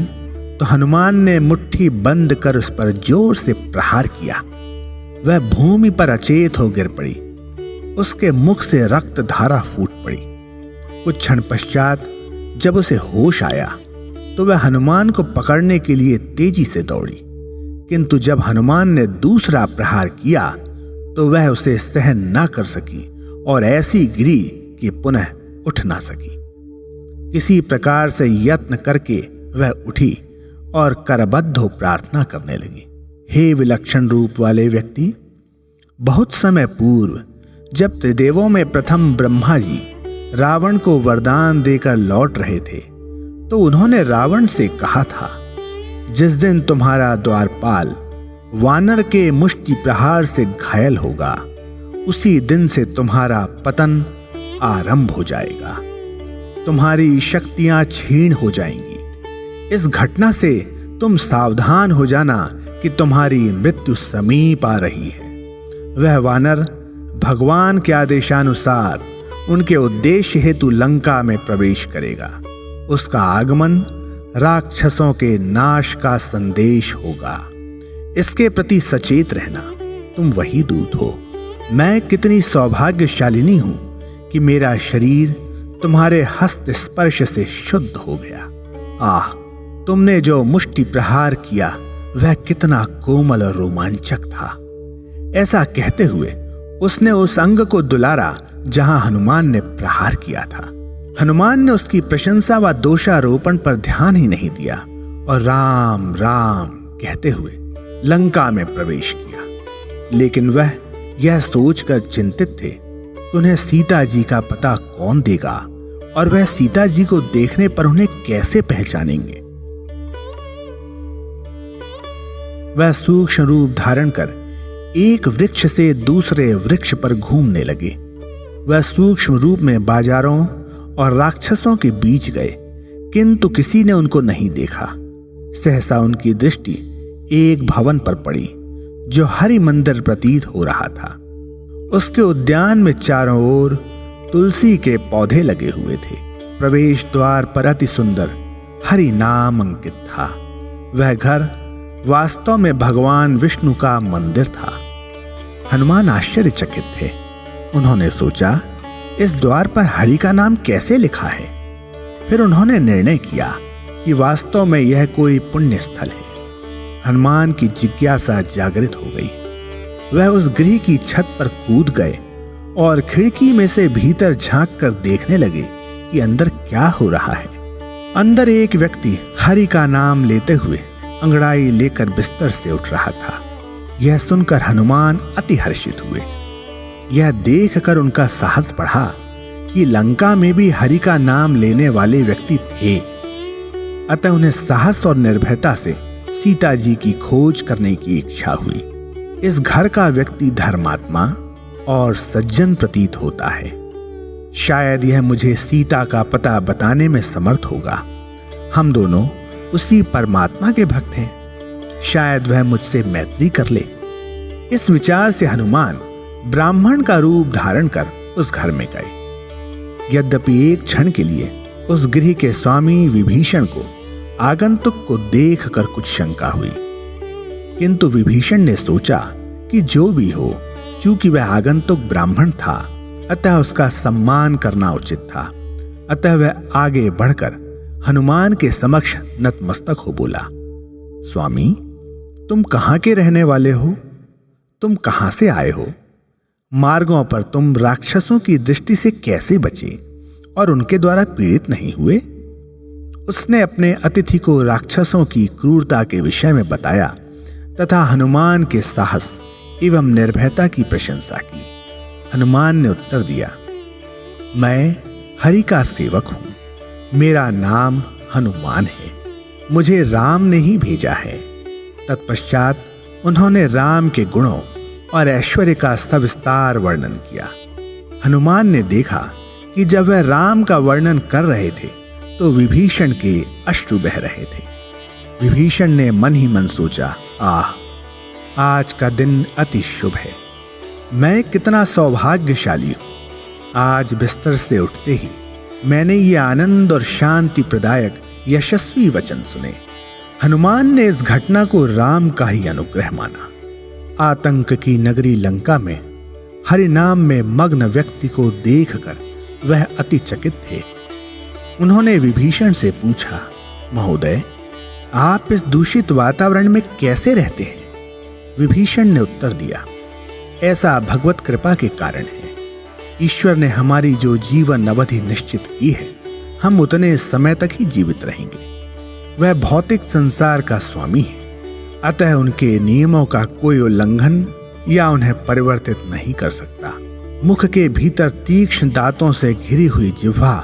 तो हनुमान ने मुट्ठी बंद कर उस पर जोर से प्रहार किया। वह भूमि पर अचेत हो गिर पड़ी। उसके मुख से रक्त धारा फूट पड़ी। कुछ क्षण पश्चात जब उसे होश आया तो वह हनुमान को पकड़ने के लिए तेजी से दौड़ी, किंतु जब हनुमान ने दूसरा प्रहार किया तो वह उसे सहन ना कर सकी और ऐसी गिरी कि पुनः उठ ना सकी। किसी प्रकार से यत्न करके वह उठी और करबद्ध हो प्रार्थना करने लगी, हे विलक्षण रूप वाले व्यक्ति, बहुत समय पूर्व जब त्रिदेवों में प्रथम ब्रह्मा जी रावण को वरदान देकर लौट रहे थे तो उन्होंने रावण से कहा था, जिस दिन तुम्हारा द्वारपाल वानर के मुष्टि प्रहार से घायल होगा उसी दिन से तुम्हारा पतन आरंभ हो जाएगा। तुम्हारी शक्तियां क्षीण हो जाएंगी। इस घटना से तुम सावधान हो जाना कि तुम्हारी मृत्यु समीप आ रही है। वह वानर भगवान के आदेशानुसार उनके उद्देश्य हेतु लंका में प्रवेश करेगा। उसका आगमन राक्षसों के नाश का संदेश होगा। इसके प्रति सचेत रहना। तुम वही दूत हो। मैं कितनी सौभाग्यशालिनी हूं कि मेरा शरीर तुम्हारे हस्त स्पर्श से शुद्ध हो गया। आह, तुमने जो मुष्टि प्रहार किया वह कितना कोमल और रोमांचक था। ऐसा कहते हुए उसने उस अंग को दुलारा जहां हनुमान ने प्रहार किया था। हनुमान ने उसकी प्रशंसा व दोषारोपण पर ध्यान ही नहीं दिया और राम राम कहते हुए लंका में प्रवेश किया। लेकिन वह यह सोचकर चिंतित थे कि उन्हें सीता जी का पता कौन देगा और वह सीता जी को देखने पर उन्हें कैसे पहचानेंगे। वह सूक्ष्म रूप धारण कर एक वृक्ष से दूसरे वृक्ष पर घूमने लगे। वह सूक्ष्म रूप में बाजारों और राक्षसों के बीच गए, किंतु किसी ने उनको नहीं देखा। सहसा उनकी दृष्टि एक भवन पर पड़ी जो हरि मंदिर प्रतीत हो रहा था। उसके उद्यान में चारों ओर तुलसी के पौधे लगे हुए थे। प्रवेश द्वार पर अति सुंदर हरि नाम अंकित था। वह घर वास्तव में भगवान विष्णु का मंदिर था। हनुमान आश्चर्यचकित थे। उन्होंने सोचा, इस द्वार पर हरि का नाम कैसे लिखा है? फिर उन्होंने निर्णय किया कि वास्तव में यह कोई पुण्य स्थल है। हनुमान की जिज्ञासा जागृत हो गई। वह उस गृह की छत पर कूद गए और खिड़की में से भीतर झांक कर देखने लगे कि अंदर क्या हो रहा है। अंदर एक व्यक्ति हरि का नाम लेते हुए अंगड़ाई लेकर बिस्तर से उठ रहा था। यह सुनकर हनुमान अति हर्षित हुए। यह देखकर उनका साहस बढ़ा कि लंका में भी हरि का नाम लेने वाले व्यक्ति थे। अतः उन्हें साहस और निर्भयता से सीता जी की खोज करने की इच्छा हुई। इस घर का व्यक्ति धर्मात्मा और सज्जन प्रतीत होता है। शायद यह मुझे सीता का पता बताने में समर्थ होगा। हम दोनों उसी परमात्मा के भक्त हैं। शायद वह मुझसे मैत्री कर ले। इस विचार से हनुमान ब्राह्मण का रूप धारण कर उस घर में गए। यद्यपि एक क्षण के लिए उस गृह के स्वामी विभीषण को आगंतुक को देखकर कुछ शंका हुई, किंतु विभीषण ने सोचा कि जो भी हो, चूंकि वह आगंतुक ब्राह्मण था, अतः उसका सम्मान करना उचित था। अतः वह आगे बढ़कर हनुमान के समक्ष नतमस्तक हो बोला, स्वामी, तुम कहाँ के रहने वाले हो? तुम कहाँ से आए हो? मार्गों पर तुम राक्षसों की दृष्टि से कैसे बचे और उनके द्वारा पीड़ित नहीं हुए? उसने अपने अतिथि को राक्षसों की क्रूरता के विषय में बताया तथा हनुमान के साहस एवं निर्भयता की प्रशंसा की। हनुमान ने उत्तर दिया, मैं हरि का सेवक हूं। मेरा नाम हनुमान है। मुझे राम ने ही भेजा है। तत्पश्चात उन्होंने राम के गुणों और ऐश्वर्य का सविस्तार वर्णन किया। हनुमान ने देखा कि जब वह राम का वर्णन कर रहे थे तो विभीषण के अश्रु बह रहे थे। विभीषण ने मन ही मन सोचा, आह, आज का दिन अति शुभ है। मैं कितना सौभाग्यशाली हूं। आज बिस्तर से उठते ही मैंने ये आनंद और शांति प्रदायक यशस्वी वचन सुने। हनुमान ने इस घटना को राम का ही अनुग्रह माना। आतंक की नगरी लंका में हरि नाम में मग्न व्यक्ति को देखकर वह अति चकित थे। उन्होंने विभीषण से पूछा, महोदय, आप इस दूषित वातावरण में कैसे रहते हैं? विभीषण ने उत्तर दिया, ऐसा भगवत कृपा के कारण है। ईश्वर ने हमारी जो जीवन अवधि निश्चित की है, हम उतने समय तक ही जीवित रहेंगे। वह भौतिक संसार का स्वामी है, अतः उनके नियमों का कोई उल्लंघन या उन्हें परिवर्तित नहीं कर सकता। मुख के भीतर तीक्ष्ण दांतों से घिरी हुई जिह्वा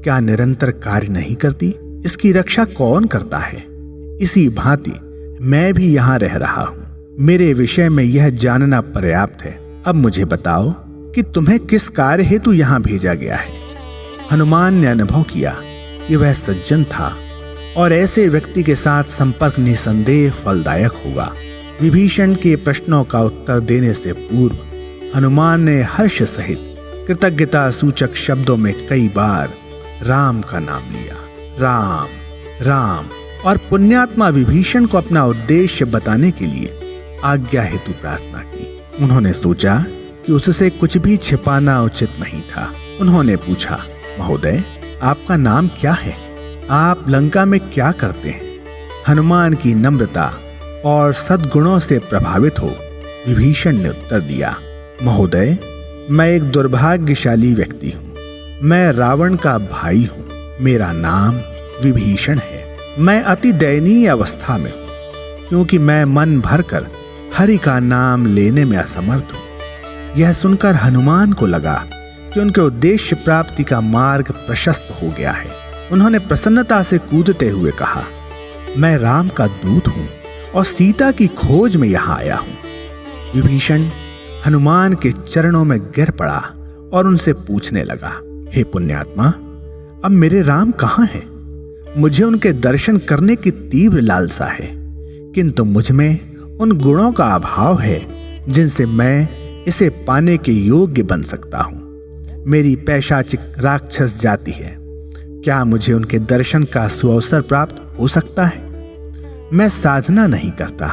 क्या निरंतर कार्य नहीं करती? इसकी रक्षा कौन करता है? इसी भांति मैं भी यहाँ रह रहा हूँ। मेरे विषय में यह जानना पर्याप्त है। अब मुझे बताओ कि तुम्हें किस कार्य हेतु यहाँ भेजा गया है? हनुमान ने अनुभव किया कि वह सज्जन था और ऐसे व्यक्ति के साथ संपर्क निसंदेह फलदायक होगा। विभीषण के प्रश्नों का उत्तर देने से पूर्व हनुमान ने हर्ष सहित कृतज्ञता सूचक शब्दों में कई बार राम का नाम लिया। राम राम। और पुण्यात्मा विभीषण को अपना उद्देश्य बताने के लिए आज्ञा हेतु प्रार्थना की। उन्होंने सोचा कि उससे कुछ भी छिपाना उचित नहीं था। उन्होंने पूछा, महोदय, आपका नाम क्या है? आप लंका में क्या करते हैं? हनुमान की नम्रता और सद्गुणों से प्रभावित हो विभीषण ने उत्तर दिया, महोदय, मैं एक दुर्भाग्यशाली व्यक्ति हूँ। मैं रावण का भाई हूँ। मेरा नाम विभीषण है। मैं अति दयनीय अवस्था में हूँ, क्योंकि मैं मन भरकर हरि का नाम लेने में असमर्थ हूँ। यह सुनकर हनुमान को लगा कि उनके उद्देश्य प्राप्ति का मार्ग प्रशस्त हो गया है। उन्होंने प्रसन्नता से कूदते हुए कहा, मैं राम का दूत हूँ और सीता की खोज में यहाँ आया हूँ। विभीषण हनुमान के चरणों में गिर पड़ा और उनसे पूछने लगा, हे पुण्यात्मा, अब मेरे राम कहाँ हैं? मुझे उनके दर्शन करने की तीव्र लालसा है, किंतु मुझ में उन गुणों का अभाव है जिनसे मैं इसे पाने के योग्य बन सकता हूं। मेरी पैशाचिक राक्षस जाति है, क्या मुझे उनके दर्शन का सुअवसर प्राप्त हो सकता है? मैं साधना नहीं करता,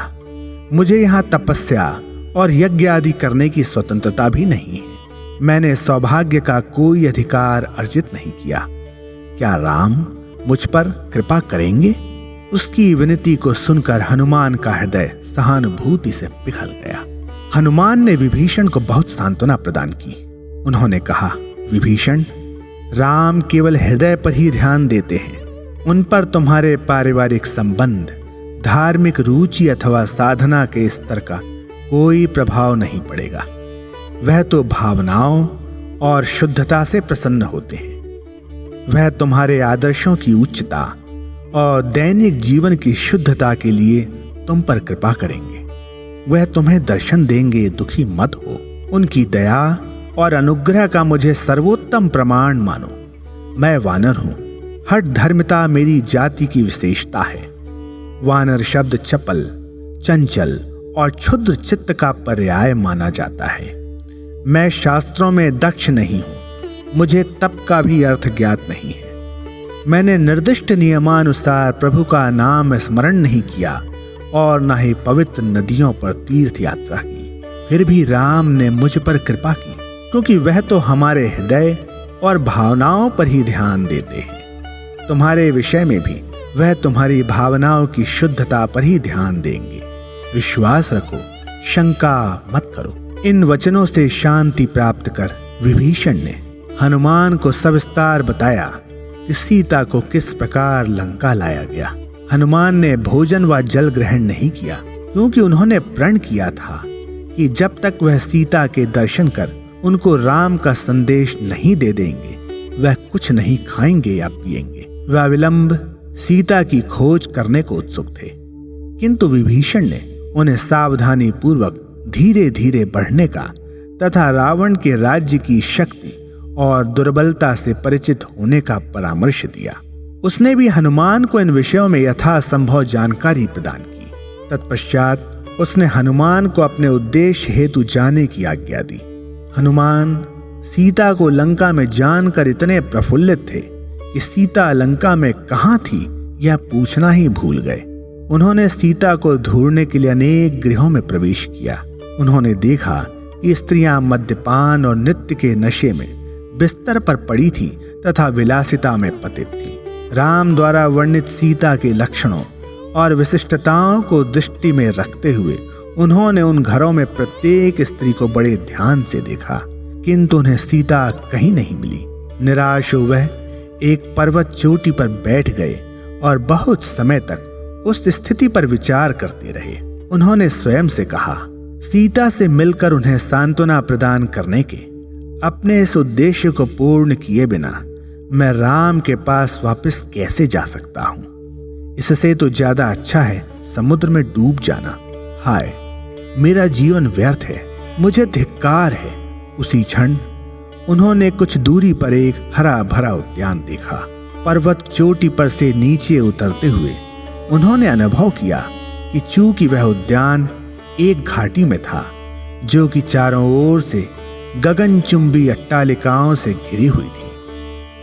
मुझे यहाँ तपस्या और यज्ञ आदि करने की स्वतंत्रता भी नहीं है। मैंने सौभाग्य का कोई अधिकार अर्जित नहीं किया। क्या राम मुझ पर कृपा करेंगे? उसकी विनती को सुनकर हनुमान का हृदय सहानुभूति से पिघल गया। हनुमान ने विभीषण को बहुत सांत्वना प्रदान की। उन्होंने कहा, विभीषण, राम केवल हृदय पर ही ध्यान देते हैं। उन पर तुम्हारे पारिवारिक संबंध, धार्मिक रुचि अथवा साधना के स्तर का कोई प्रभाव नहीं पड़ेगा। वह तो भावनाओं और शुद्धता से प्रसन्न होते हैं। वह तुम्हारे आदर्शों की उच्चता और दैनिक जीवन की शुद्धता के लिए तुम पर कृपा करेंगे। वह तुम्हें दर्शन देंगे, दुखी मत हो। उनकी दया और अनुग्रह का मुझे सर्वोत्तम प्रमाण मानो। मैं वानर हूं, हठ धर्मिता मेरी जाति की विशेषता है। वानर शब्द चपल, चंचल और क्षुद्र चित्त का पर्याय माना जाता है। मैं शास्त्रों में दक्ष नहीं हूं, मुझे तप का भी अर्थ ज्ञात नहीं है। मैंने निर्दिष्ट नियमानुसार प्रभु का नाम स्मरण नहीं किया और न ही पवित्र नदियों पर तीर्थ यात्रा की। फिर भी राम ने मुझ पर कृपा की, क्योंकि वह तो हमारे हृदय और भावनाओं पर ही ध्यान देते हैं। तुम्हारे विषय में भी वह तुम्हारी भावनाओं की शुद्धता पर ही ध्यान देंगे। विश्वास रखो, शंका मत करो। इन वचनों से शांति प्राप्त कर विभीषण ने हनुमान को सविस्तार बताया कि सीता को किस प्रकार लंका लाया गया। हनुमान ने भोजन व जल ग्रहण नहीं किया, क्योंकि उन्होंने प्रण किया था कि जब तक वह सीता के दर्शन कर उनको राम का संदेश नहीं दे देंगे, वह कुछ नहीं खाएंगे या पिएंगे। वह विलंब सीता की खोज करने को उत्सुक थे, किंतु विभीषण ने उन्हें सावधानी पूर्वक धीरे धीरे बढ़ने का तथा रावण के राज्य की शक्ति और दुर्बलता से परिचित होने का परामर्श दिया। उसने भी हनुमान को इन विषयों में यथासंभव जानकारी प्रदान की। तत्पश्चात उसने हनुमान को अपने उद्देश्य हेतु जाने की आज्ञा दी। हनुमान सीता को लंका में जानकर इतने प्रफुल्लित थे कि सीता लंका में कहाँ थी यह पूछना ही भूल गए। उन्होंने सीता को ढूंढने के लिए अनेक गृहों में प्रवेश किया। उन्होंने देखा कि स्त्रियां मद्यपान और नृत्य के नशे में बिस्तर पर पड़ी थीं तथा विलासिता में पतित थीं। राम द्वारा वर्णित सीता के लक्षणों और विशिष्टताओं को दृष्टि में रखते हुए उन्होंने उन घरों में प्रत्येक स्त्री को बड़े ध्यान से देखा, किंतु उन्हें सीता कहीं नहीं मिली। निराश हो वह एक पर्वत चोटी पर बैठ गए और बहुत समय तक उस स्थिति पर विचार करते रहे। उन्होंने स्वयं से कहा, सीता से मिलकर उन्हें सांत्वना प्रदान करने के अपने इस उद्देश्य को पूर्ण किए बिना मैं राम के पास वापस कैसे जा सकता हूं? इससे तो ज्यादा अच्छा है समुद्र में डूब जाना। हाय, मेरा जीवन व्यर्थ है, मुझे धिक्कार है। उसी क्षण उन्होंने कुछ दूरी पर एक हरा भरा उद्यान देखा। पर्वत चोटी पर से नीचे उतरते हुए उन्होंने अनुभव किया कि चूंकि वह उद्यान एक घाटी में था जो कि चारों ओर से गगनचुंबी अट्टालिकाओं से घिरी हुई थी,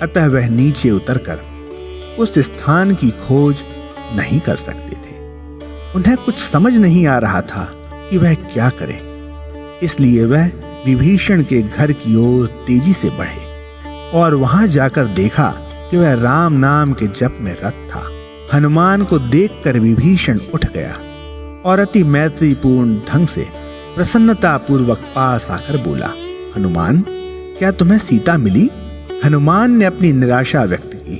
अतः वह नीचे उतरकर उस स्थान की खोज नहीं कर सकते थे। उन्हें कुछ समझ नहीं आ रहा था कि वह क्या करें, इसलिए वह विभीषण के घर की ओर तेजी से बढ़े और वहां जाकर देखा कि वह राम नाम के जप में रत था। हनुमान को देखकर विभीषण उठ गया और अति मैत्रीपूर्ण ढंग से प्रसन्नता पूर्वक पास आकर बोला, हनुमान, क्या तुम्हें सीता मिली? हनुमान ने अपनी निराशा व्यक्त की,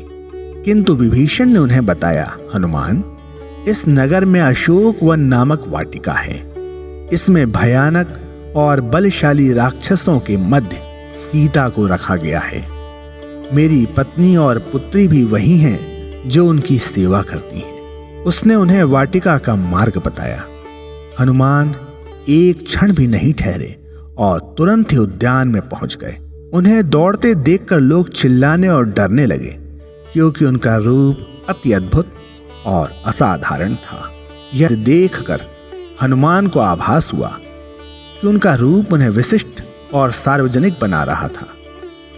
किंतु विभीषण ने उन्हें बताया, हनुमान, इस नगर में अशोक वन नामक वाटिका है। इसमें भयानक और बलशाली राक्षसों के मध्य सीता को रखा गया है। मेरी पत्नी और पुत्री भी वही हैं जो उनकी सेवा करती हैं। उसने उन्हें वाटिका का मार्ग बताया। हनुमान एक क्षण भी नहीं ठहरे और तुरंत ही उद्यान में पहुंच गए। उन्हें दौड़ते देखकर लोग चिल्लाने और डरने लगे, क्योंकि उनका रूप अति अद्भुत और असाधारण था। यह देखकर हनुमान को आभास हुआ कि उनका रूप उन्हें विशिष्ट और सार्वजनिक बना रहा था।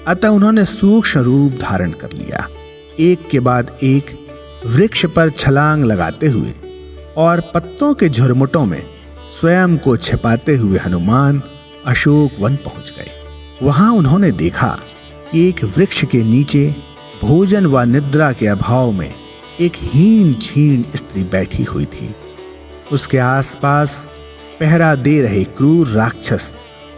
अतः उन्होंने सूक्ष्म रूप धारण कर लिया। एक के बाद एक वृक्ष पर छलांग लगाते हुए और पत्तों के झुरमुटों में स्वयं को छिपाते हुए हनुमान अशोक वन पहुंच गए। वहां उन्होंने देखा कि एक वृक्ष के नीचे भोजन व निद्रा के अभाव में एक हीन छीन स्त्री बैठी हुई थी। उसके आसपास पहरा दे रहे क्रूर राक्षस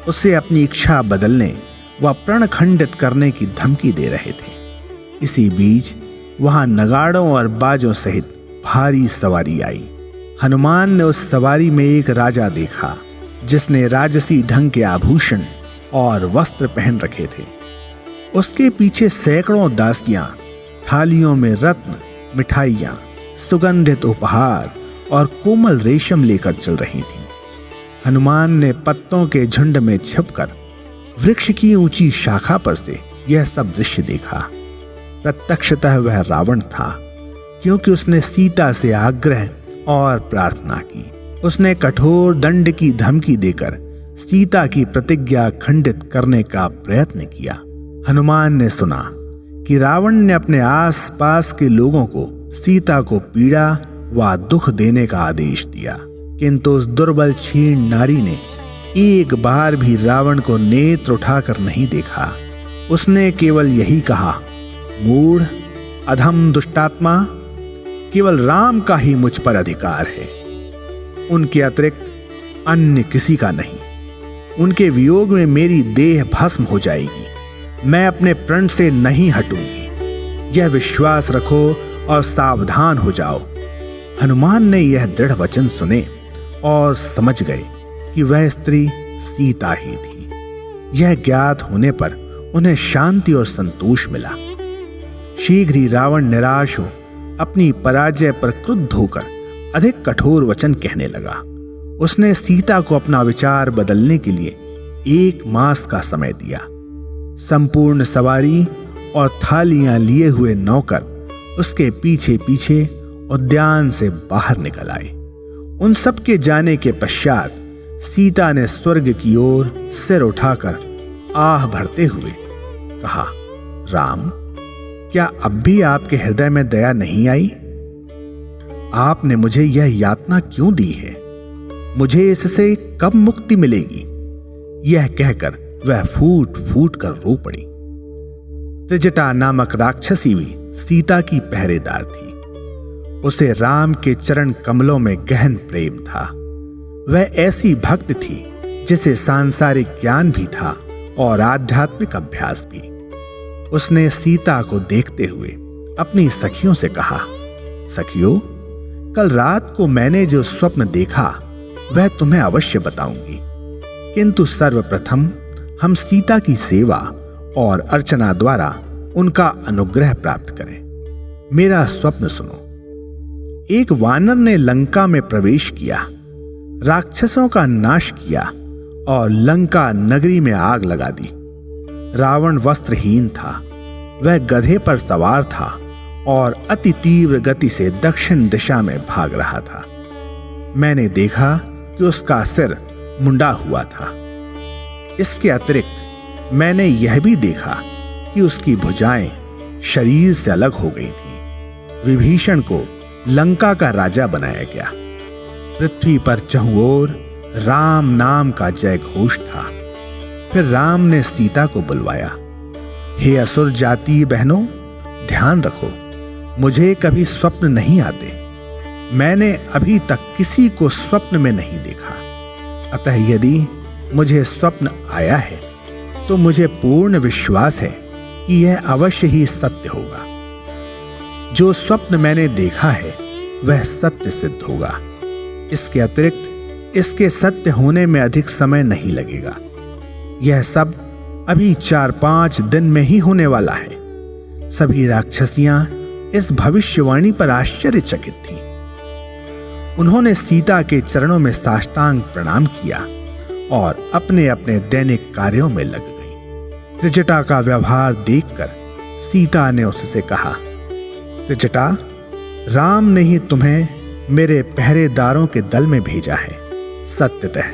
उसे अपनी इच्छा बदलने व प्रण खंडित करने की धमकी दे रहे थे। इसी बीच वहां नगाड़ों और बाजों सहित भारी सवारी आई। हनुमान ने उस सवारी में एक राजा देखा, जिसने राजसी ढंग के आभूषण और वस्त्र पहन रखे थे। उसके पीछे सैकड़ों दासियां थालियों में रत्न, मिठाइयां, सुगंधित उपहार और कोमल रेशम लेकर चल रही थीं। हनुमान ने पत्तों के झुंड में छिपकर वृक्ष की ऊंची शाखा पर से यह सब दृश्य देखा। प्रत्यक्षतः वह रावण था, क्योंकि उसने सीता से आग्रह और प्रार्थना की। उसने कठोर दंड की धमकी देकर सीता की प्रतिज्ञा खंडित करने का प्रयत्न किया। हनुमान ने सुना कि रावण ने अपने आसपास के लोगों को सीता को पीड़ा व दुख देने का आदेश दिया, किंतु उस दुर्बल क्षीण नारी ने एक बार भी रावण को नेत्र उठाकर नहीं देखा। उसने केवल यही कहा, मूढ़, अधम, दुष्टात्मा, केवल राम का ही मुझ पर अधिकार है, उनके अतिरिक्त अन्य किसी का नहीं। उनके वियोग में मेरी देह भस्म हो जाएगी। मैं अपने प्रण से नहीं हटूंगी। यह विश्वास रखो और सावधान हो जाओ। हनुमान ने यह दृढ़ वचन सुने और समझ गए कि वह स्त्री सीता ही थी। यह ज्ञात होने पर उन्हें शांति और संतोष मिला। शीघ्र ही रावण निराश हो अपनी पराजय पर क्रुद्ध होकर अधिक कठोर वचन कहने लगा। उसने सीता को अपना विचार बदलने के लिए 1 मास का समय दिया। संपूर्ण सवारी और थालियां लिए हुए नौकर उसके पीछे पीछे उद्यान से बाहर निकल आए। उन सब के जाने के पश्चात सीता ने स्वर्ग की ओर सिर उठाकर आह भरते हुए कहा, राम, क्या अब भी आपके हृदय में दया नहीं आई? आपने मुझे यह यातना क्यों दी है? मुझे इससे कब मुक्ति मिलेगी? यह कहकर वह फूट फूट कर रो पड़ी। त्रिजटा नामक राक्षसी भी सीता की पहरेदार थी। उसे राम के चरण कमलों में गहन प्रेम था। वह ऐसी भक्त थी जिसे सांसारिक ज्ञान भी था और आध्यात्मिक अभ्यास भी। उसने सीता को देखते हुए अपनी सखियों से कहा, सखियों, कल रात को मैंने जो स्वप्न देखा वह तुम्हें अवश्य बताऊंगी, किंतु सर्वप्रथम हम सीता की सेवा और अर्चना द्वारा उनका अनुग्रह प्राप्त करें। मेरा स्वप्न सुनो। एक वानर ने लंका में प्रवेश किया, राक्षसों का नाश किया और लंका नगरी में आग लगा दी। रावण वस्त्रहीन था। वह गधे पर सवार था और अति तीव्र गति से दक्षिण दिशा में भाग रहा था। मैंने देखा कि उसका सिर मुंडा हुआ था। इसके अतिरिक्त मैंने यह भी देखा कि उसकी भुजाएं शरीर से अलग हो गई थीं। विभीषण को लंका का राजा बनाया गया। पृथ्वी पर चहुं ओर राम नाम का जय घोष था। फिर राम ने सीता को बुलवाया। हे असुर जाति बहनों, ध्यान रखो, मुझे कभी स्वप्न नहीं आते। मैंने अभी तक किसी को स्वप्न में नहीं देखा। अतः यदि मुझे स्वप्न आया है तो मुझे पूर्ण विश्वास है कि यह अवश्य ही सत्य होगा। जो स्वप्न मैंने देखा है वह सत्य सिद्ध होगा। इसके अतिरिक्त इसके सत्य होने में अधिक समय नहीं लगेगा। यह सब अभी 4-5 दिन में ही होने वाला है। सभी राक्षसियां इस भविष्यवाणी पर आश्चर्यचकित थीं। उन्होंने सीता के चरणों में साष्टांग प्रणाम किया और अपने अपने दैनिक कार्यों में लग गई। त्रिजटा का व्यवहार देखकर सीता ने उससे कहा, त्रिजटा, राम ने ही तुम्हें मेरे पहरेदारों के दल में भेजा है। सत्यतः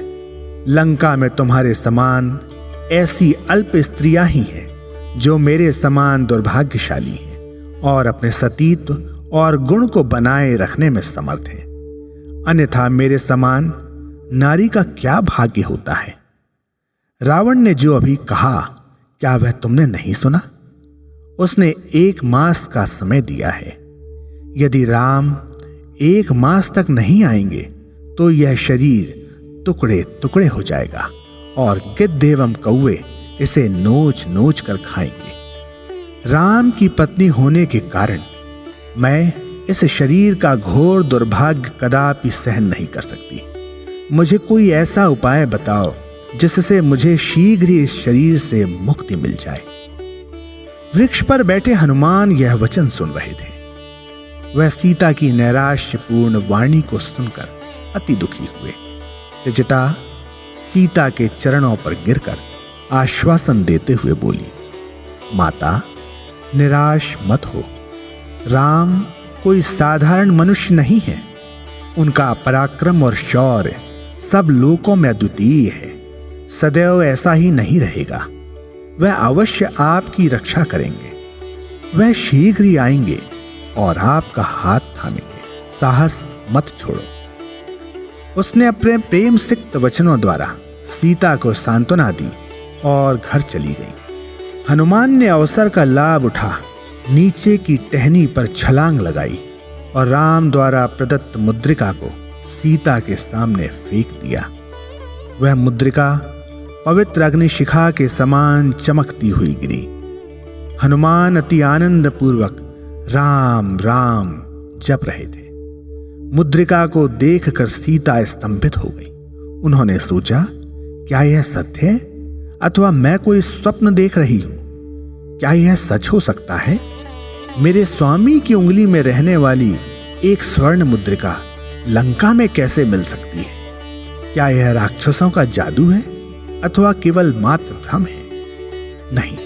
लंका में तुम्हारे समान ऐसी अल्प स्त्रियां ही हैं जो मेरे समान दुर्भाग्यशाली हैं और अपने सतीत्व और गुण को बनाए रखने में समर्थ हैं। अन्यथा मेरे समान नारी का क्या भाग्य होता है। रावण ने जो अभी कहा, क्या वह तुमने नहीं सुना? उसने 1 मास का समय दिया है। यदि राम 1 मास तक नहीं आएंगे तो यह शरीर टुकड़े टुकड़े हो जाएगा और गिद्ध एवं कौवे इसे नोच नोच कर खाएंगे। राम की पत्नी होने के कारण मैं इस शरीर का घोर दुर्भाग्य कदापि सहन नहीं कर सकती। मुझे कोई ऐसा उपाय बताओ जिससे मुझे शीघ्र ही इस शरीर से मुक्ति मिल जाए। वृक्ष पर बैठे हनुमान यह वचन सुन रहे थे। वह सीता की नैराश्यपूर्ण वाणी को सुनकर अति दुखी हुए। त्रिजटा सीता के चरणों पर गिरकर आश्वासन देते हुए बोली, माता, निराश मत हो। राम कोई साधारण मनुष्य नहीं है। उनका पराक्रम और शौर्य सब लोकों में अद्वितीय है। सदैव ऐसा ही नहीं रहेगा। वह अवश्य आपकी रक्षा करेंगे। वह शीघ्र ही आएंगे और आपका हाथ थामेंगे। साहस मत छोड़ो। उसने अपने प्रेम सिक्त वचनों द्वारा सीता को सांत्वना दी और घर चली गई। हनुमान ने अवसर का लाभ उठा नीचे की टहनी पर छलांग लगाई और राम द्वारा प्रदत्त मुद्रिका को सीता के सामने फेंक दिया। वह मुद्रिका पवित्र अग्निशिखा के समान चमकती हुई गिरी। हनुमान अति आनंद पूर्वक राम राम जप रहे थे। मुद्रिका को देखकर सीता स्तंभित हो गई। उन्होंने सोचा, क्या यह सत्य है अथवा मैं कोई स्वप्न देख रही हूं? क्या यह सच हो सकता है? मेरे स्वामी की उंगली में रहने वाली एक स्वर्ण मुद्रिका लंका में कैसे मिल सकती है? क्या यह राक्षसों का जादू है अथवा केवल मात्र भ्रम है? नहीं,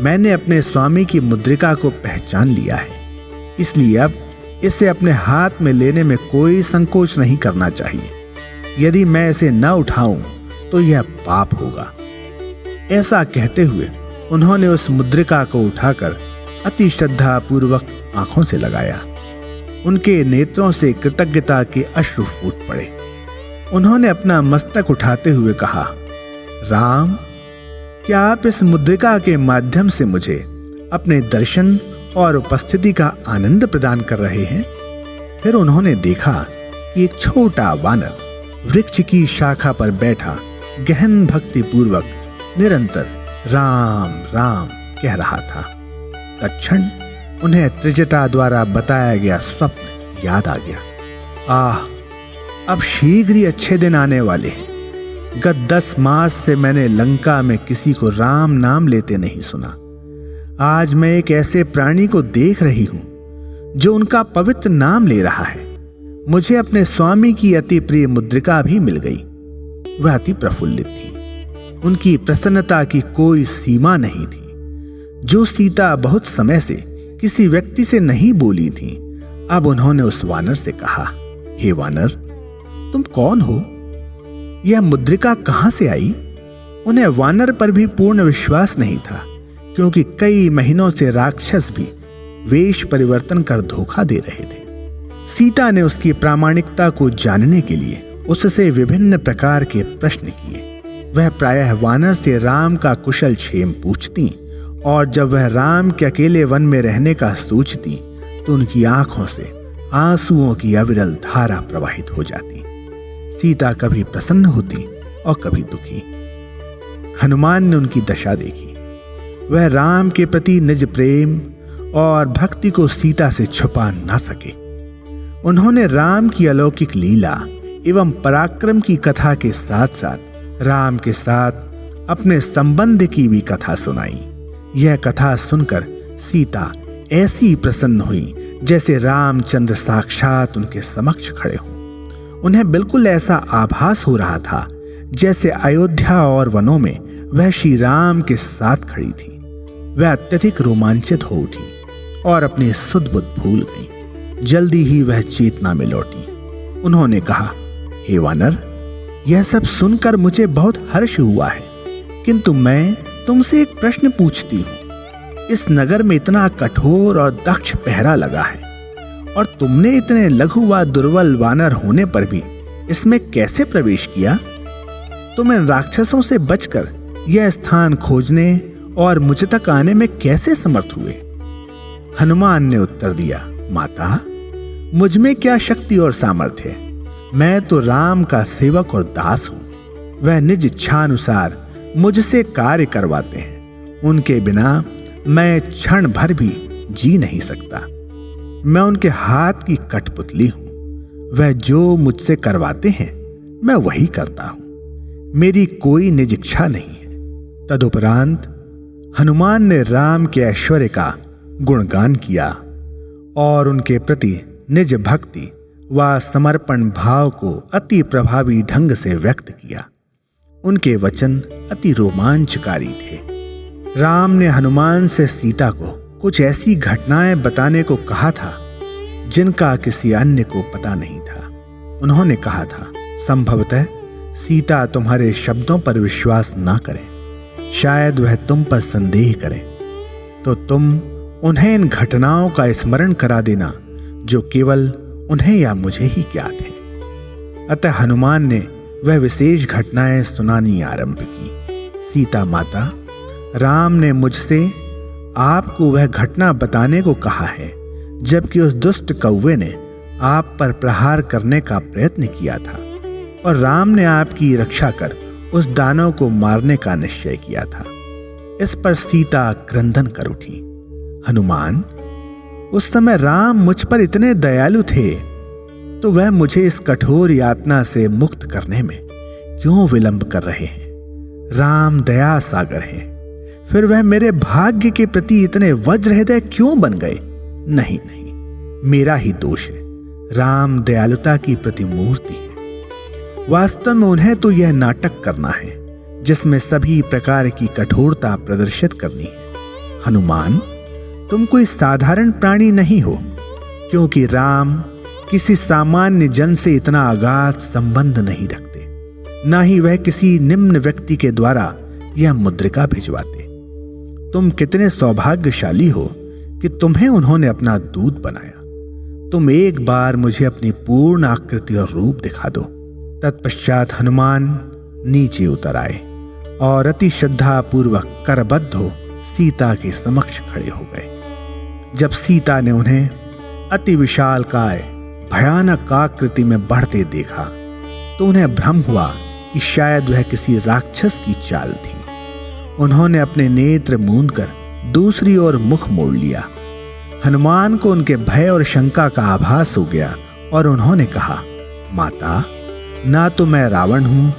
मैंने अपने स्वामी की मुद्रिका को पहचान लिया है, इसलिए अब इसे अपने हाथ में लेने में कोई संकोच नहीं करना चाहिए। यदि मैं इसे न उठाऊं तो यह पाप होगा। ऐसा कहते हुए उन्होंने उस मुद्रिका को उठाकर अति श्रद्धा पूर्वक आंखों से लगाया। उनके नेत्रों से कृतज्ञता के अश्रु फूट पड़े। उन्होंने अपना मस्तक उठाते हुए कहा, राम, क्या आप इस मुद्रिका के माध्यम से मुझे अपने दर्शन और उपस्थिति का आनंद प्रदान कर रहे हैं? फिर उन्होंने देखा कि एक छोटा वानर वृक्ष की शाखा पर बैठा गहन भक्ति पूर्वक निरंतर राम राम कह रहा था। तत्क्षण उन्हें त्रिजटा द्वारा बताया गया स्वप्न याद आ गया। आह, अब शीघ्र ही अच्छे दिन आने वाले हैं। गत 10 मास से मैंने लंका में किसी को राम नाम लेते नहीं सुना। आज मैं एक ऐसे प्राणी को देख रही हूं जो उनका पवित्र नाम ले रहा है। मुझे अपने स्वामी की अति प्रिय मुद्रिका भी मिल गई। वह अति प्रफुल्लित थी। उनकी प्रसन्नता की कोई सीमा नहीं थी। जो सीता बहुत समय से किसी व्यक्ति से नहीं बोली थी, अब उन्होंने उस वानर से कहा, हे वानर, तुम कौन हो? यह मुद्रिका कहां से आई? उन्हें वानर पर भी पूर्ण विश्वास नहीं था, क्योंकि कई महीनों से राक्षस भी वेश परिवर्तन कर धोखा दे रहे थे। सीता ने उसकी प्रामाणिकता को जानने के लिए उससे विभिन्न प्रकार के प्रश्न किए। वह प्रायः वानर से राम का कुशल क्षेम पूछती और जब वह राम के अकेले वन में रहने का सोचती तो उनकी आंखों से आंसुओं की अविरल धारा प्रवाहित हो जाती। सीता कभी प्रसन्न होती और कभी दुखी। हनुमान ने उनकी दशा देखी। वह राम के प्रति निज प्रेम और भक्ति को सीता से छुपा ना सके। उन्होंने राम की अलौकिक लीला एवं पराक्रम की कथा के साथ साथ राम के साथ अपने संबंध की भी कथा सुनाई। यह कथा सुनकर सीता ऐसी प्रसन्न हुई जैसे रामचंद्र साक्षात उनके समक्ष खड़े हों। उन्हें बिल्कुल ऐसा आभास हो रहा था जैसे अयोध्या और वनों में वह श्री राम के साथ खड़ी थी। वह अत्यधिक रोमांचित हो उठी और अपनी सुध बुध भूल गई। जल्दी ही वह चेतना में लौटी। उन्होंने कहा, हे वानर, यह सब सुनकर मुझे बहुत हर्ष हुआ है, किंतु मैं तुमसे एक प्रश्न पूछती हूं। इस नगर में इतना कठोर और दक्ष पहरा लगा है और तुमने इतने लघु व दुर्बल वानर होने पर भी इसमें कैसे प्रवेश किया? तुम इन राक्षसों से बचकर यह स्थान खोजने और मुझ तक आने में कैसे समर्थ हुए? हनुमान ने उत्तर दिया, माता, मुझ में क्या शक्ति और सामर्थ्य है? मैं तो राम का सेवक और दास हूं। वह निज इच्छानुसार मुझसे कार्य करवाते हैं। उनके बिना मैं क्षण भर भी जी नहीं सकता। मैं उनके हाथ की कठपुतली हूं। वह जो मुझसे करवाते हैं मैं वही करता हूं। मेरी कोई निज इच्छा नहीं है। तदुपरांत हनुमान ने राम के ऐश्वर्य का गुणगान किया और उनके प्रति निज भक्ति व समर्पण भाव को अति प्रभावी ढंग से व्यक्त किया। उनके वचन अति रोमांचकारी थे। राम ने हनुमान से सीता को कुछ ऐसी घटनाएं बताने को कहा था जिनका किसी अन्य को पता नहीं था। उन्होंने कहा था, संभवतः सीता तुम्हारे शब्दों पर विश्वास ना करें, शायद वह तुम पर संदेह करें, तो तुम उन्हें इन घटनाओं का स्मरण करा देना जो केवल उन्हें या मुझे ही ज्ञात है। अतः हनुमान ने वह विशेष घटनाएं सुनानी आरंभ की। सीता माता, राम ने मुझसे आपको वह घटना बताने को कहा है जबकि उस दुष्ट कौवे ने आप पर प्रहार करने का प्रयत्न किया था और राम ने आपकी रक्षा कर उस दानव को मारने का निश्चय किया था। इस पर सीता क्रंदन कर उठी। हनुमान, उस समय राम मुझ पर इतने दयालु थे तो वह मुझे इस कठोर यातना से मुक्त करने में क्यों विलंब कर रहे हैं? राम दया सागर हैं, फिर वह मेरे भाग्य के प्रति इतने वज्र हृदय क्यों बन गए? नहीं नहीं, मेरा ही दोष है। राम दयालुता की प्रतिमूर्ति है। वास्तव में उन्हें तो यह नाटक करना है जिसमें सभी प्रकार की कठोरता प्रदर्शित करनी है। हनुमान, तुम कोई साधारण प्राणी नहीं हो, क्योंकि राम किसी सामान्य जन से इतना अगाध संबंध नहीं रखते, ना ही वह किसी निम्न व्यक्ति के द्वारा यह मुद्रिका भिजवाते। तुम कितने सौभाग्यशाली हो कि तुम्हें उन्होंने अपना दूत बनाया। तुम एक बार मुझे अपनी पूर्ण आकृति और रूप दिखा दो। तत्पश्चात हनुमान नीचे उतर आए और अति श्रद्धा पूर्वक करबद्ध हो सीता के समक्ष खड़े हो गए। जब सीता ने उन्हें अति विशालकाय भयानक आकृति में बढ़ते देखा तो उन्हें भ्रम हुआ कि शायद वह किसी राक्षस की चाल थी। उन्होंने अपने नेत्र मूंदकर दूसरी ओर मुख मोड़ लिया। हनुमान को उनके भय और शंका का आभास हो गया और उन्होंने कहा, माता, ना तो मैं रावण हूं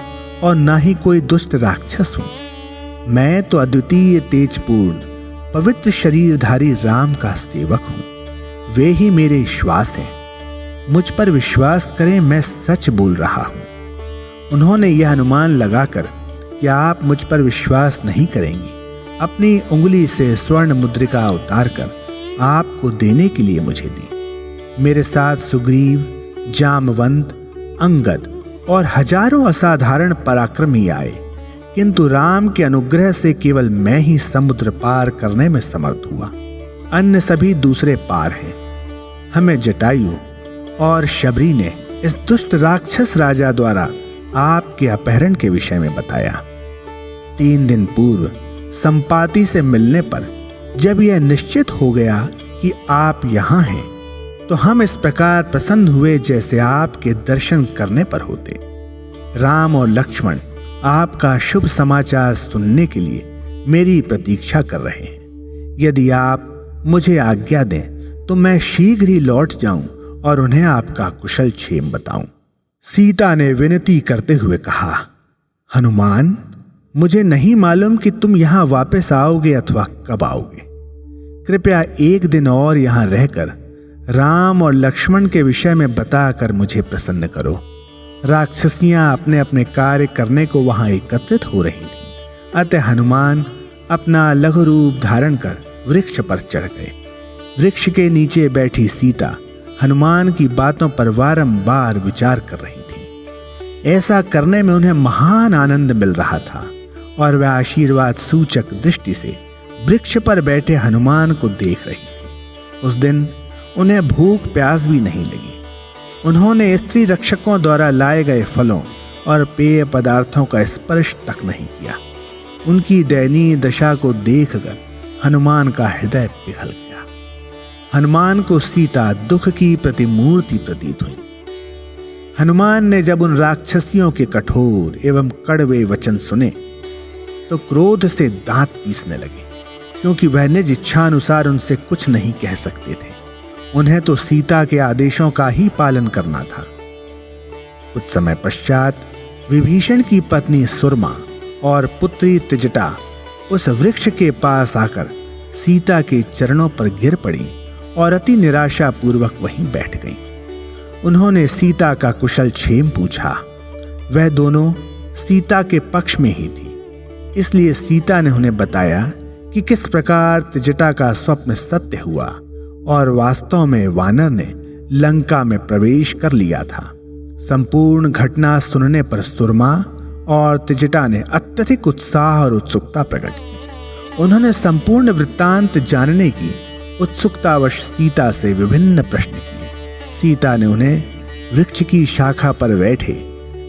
और ना ही कोई दुष्ट राक्षस हूं। मैं तो अद्वितीय तेजपूर्ण पवित्र शरीरधारी राम का सेवक हूं। वे ही मेरे श्वास हैं। मुझ पर विश्वास करें, मैं सच बोल रहा हूं। उन्होंने यह अनुमान लगाकर कि आप मुझ पर विश्वास नहीं करेंगी, अपनी उंगली से स्वर्ण मुद्रिका उतार कर आपको देने के लिए मुझे दी। मेरे साथ सुग्रीव, जामवंत, अंगद और हजारों असाधारण पराक्रमी आए, किंतु राम के अनुग्रह से केवल मैं ही समुद्र पार करने में समर्थ हुआ। अन्य सभी दूसरे पार हैं। हमें जटायु और शबरी ने इस दुष्ट राक्षस राजा द्वारा आपके अपहरण के विषय में बताया। 3 दिन पूर्व संपाति से मिलने पर जब यह निश्चित हो गया कि आप यहाँ हैं, तो हम इस प्रकार प्रसन्न हुए जैसे आपके दर्शन करने पर होते। राम और लक्ष्मण आपका शुभ समाचार सुनने के लिए मेरी प्रतीक्षा कर रहे हैं। यदि आप मुझे आज्ञा दें तो मैं शीघ्र ही लौट जाऊं और उन्हें आपका कुशल क्षेम बताऊं। सीता ने विनती करते हुए कहा, हनुमान, मुझे नहीं मालूम कि तुम यहां वापस आओगे अथवा कब आओगे। कृपया 1 दिन और यहां रहकर राम और लक्ष्मण के विषय में बताकर मुझे प्रसन्न करो। राक्षसियां अपने अपने कार्य करने को वहां एकत्रित हो रही थीं। अतः हनुमान अपना लघु रूप धारण कर वृक्ष पर चढ़ गए। वृक्ष के नीचे बैठी सीता हनुमान की बातों पर बारंबार विचार कर रही थी। ऐसा करने में उन्हें महान आनंद मिल रहा था और वह आशीर्वाद सूचक दृष्टि से वृक्ष पर बैठे हनुमान को देख रही थी। उस दिन उन्हें भूख प्यास भी नहीं लगी। उन्होंने स्त्री रक्षकों द्वारा लाए गए फलों और पेय पदार्थों का स्पर्श तक नहीं किया। उनकी दयनीय दशा को देखकर हनुमान का हृदय पिघल गया। हनुमान को सीता दुख की प्रतिमूर्ति प्रतीत हुई। हनुमान ने जब उन राक्षसियों के कठोर एवं कड़वे वचन सुने तो क्रोध से दांत पीसने लगे, क्योंकि वह निज इच्छानुसार उनसे कुछ नहीं कह सकते थे। उन्हें तो सीता के आदेशों का ही पालन करना था। कुछ समय पश्चात विभीषण की पत्नी सुरमा और पुत्री तिजटा उस वृक्ष के पास आकर सीता के चरणों पर गिर पड़ी और अति निराशा पूर्वक वहीं बैठ गईं। उन्होंने सीता का कुशल क्षेम पूछा। वह दोनों सीता के पक्ष में ही थी, इसलिए सीता ने उन्हें बताया कि किस प्रकार तिजटा का स्वप्न सत्य हुआ और वास्तव में वानर ने लंका में प्रवेश कर लिया था। संपूर्ण घटना सुनने पर सुरमा और तिजटा ने अत्यधिक उत्साह और उत्सुकता प्रकट की। उन्होंने संपूर्ण वृत्तांत जानने की उत्सुकतावश सीता से विभिन्न प्रश्न किए। सीता ने उन्हें वृक्ष की शाखा पर बैठे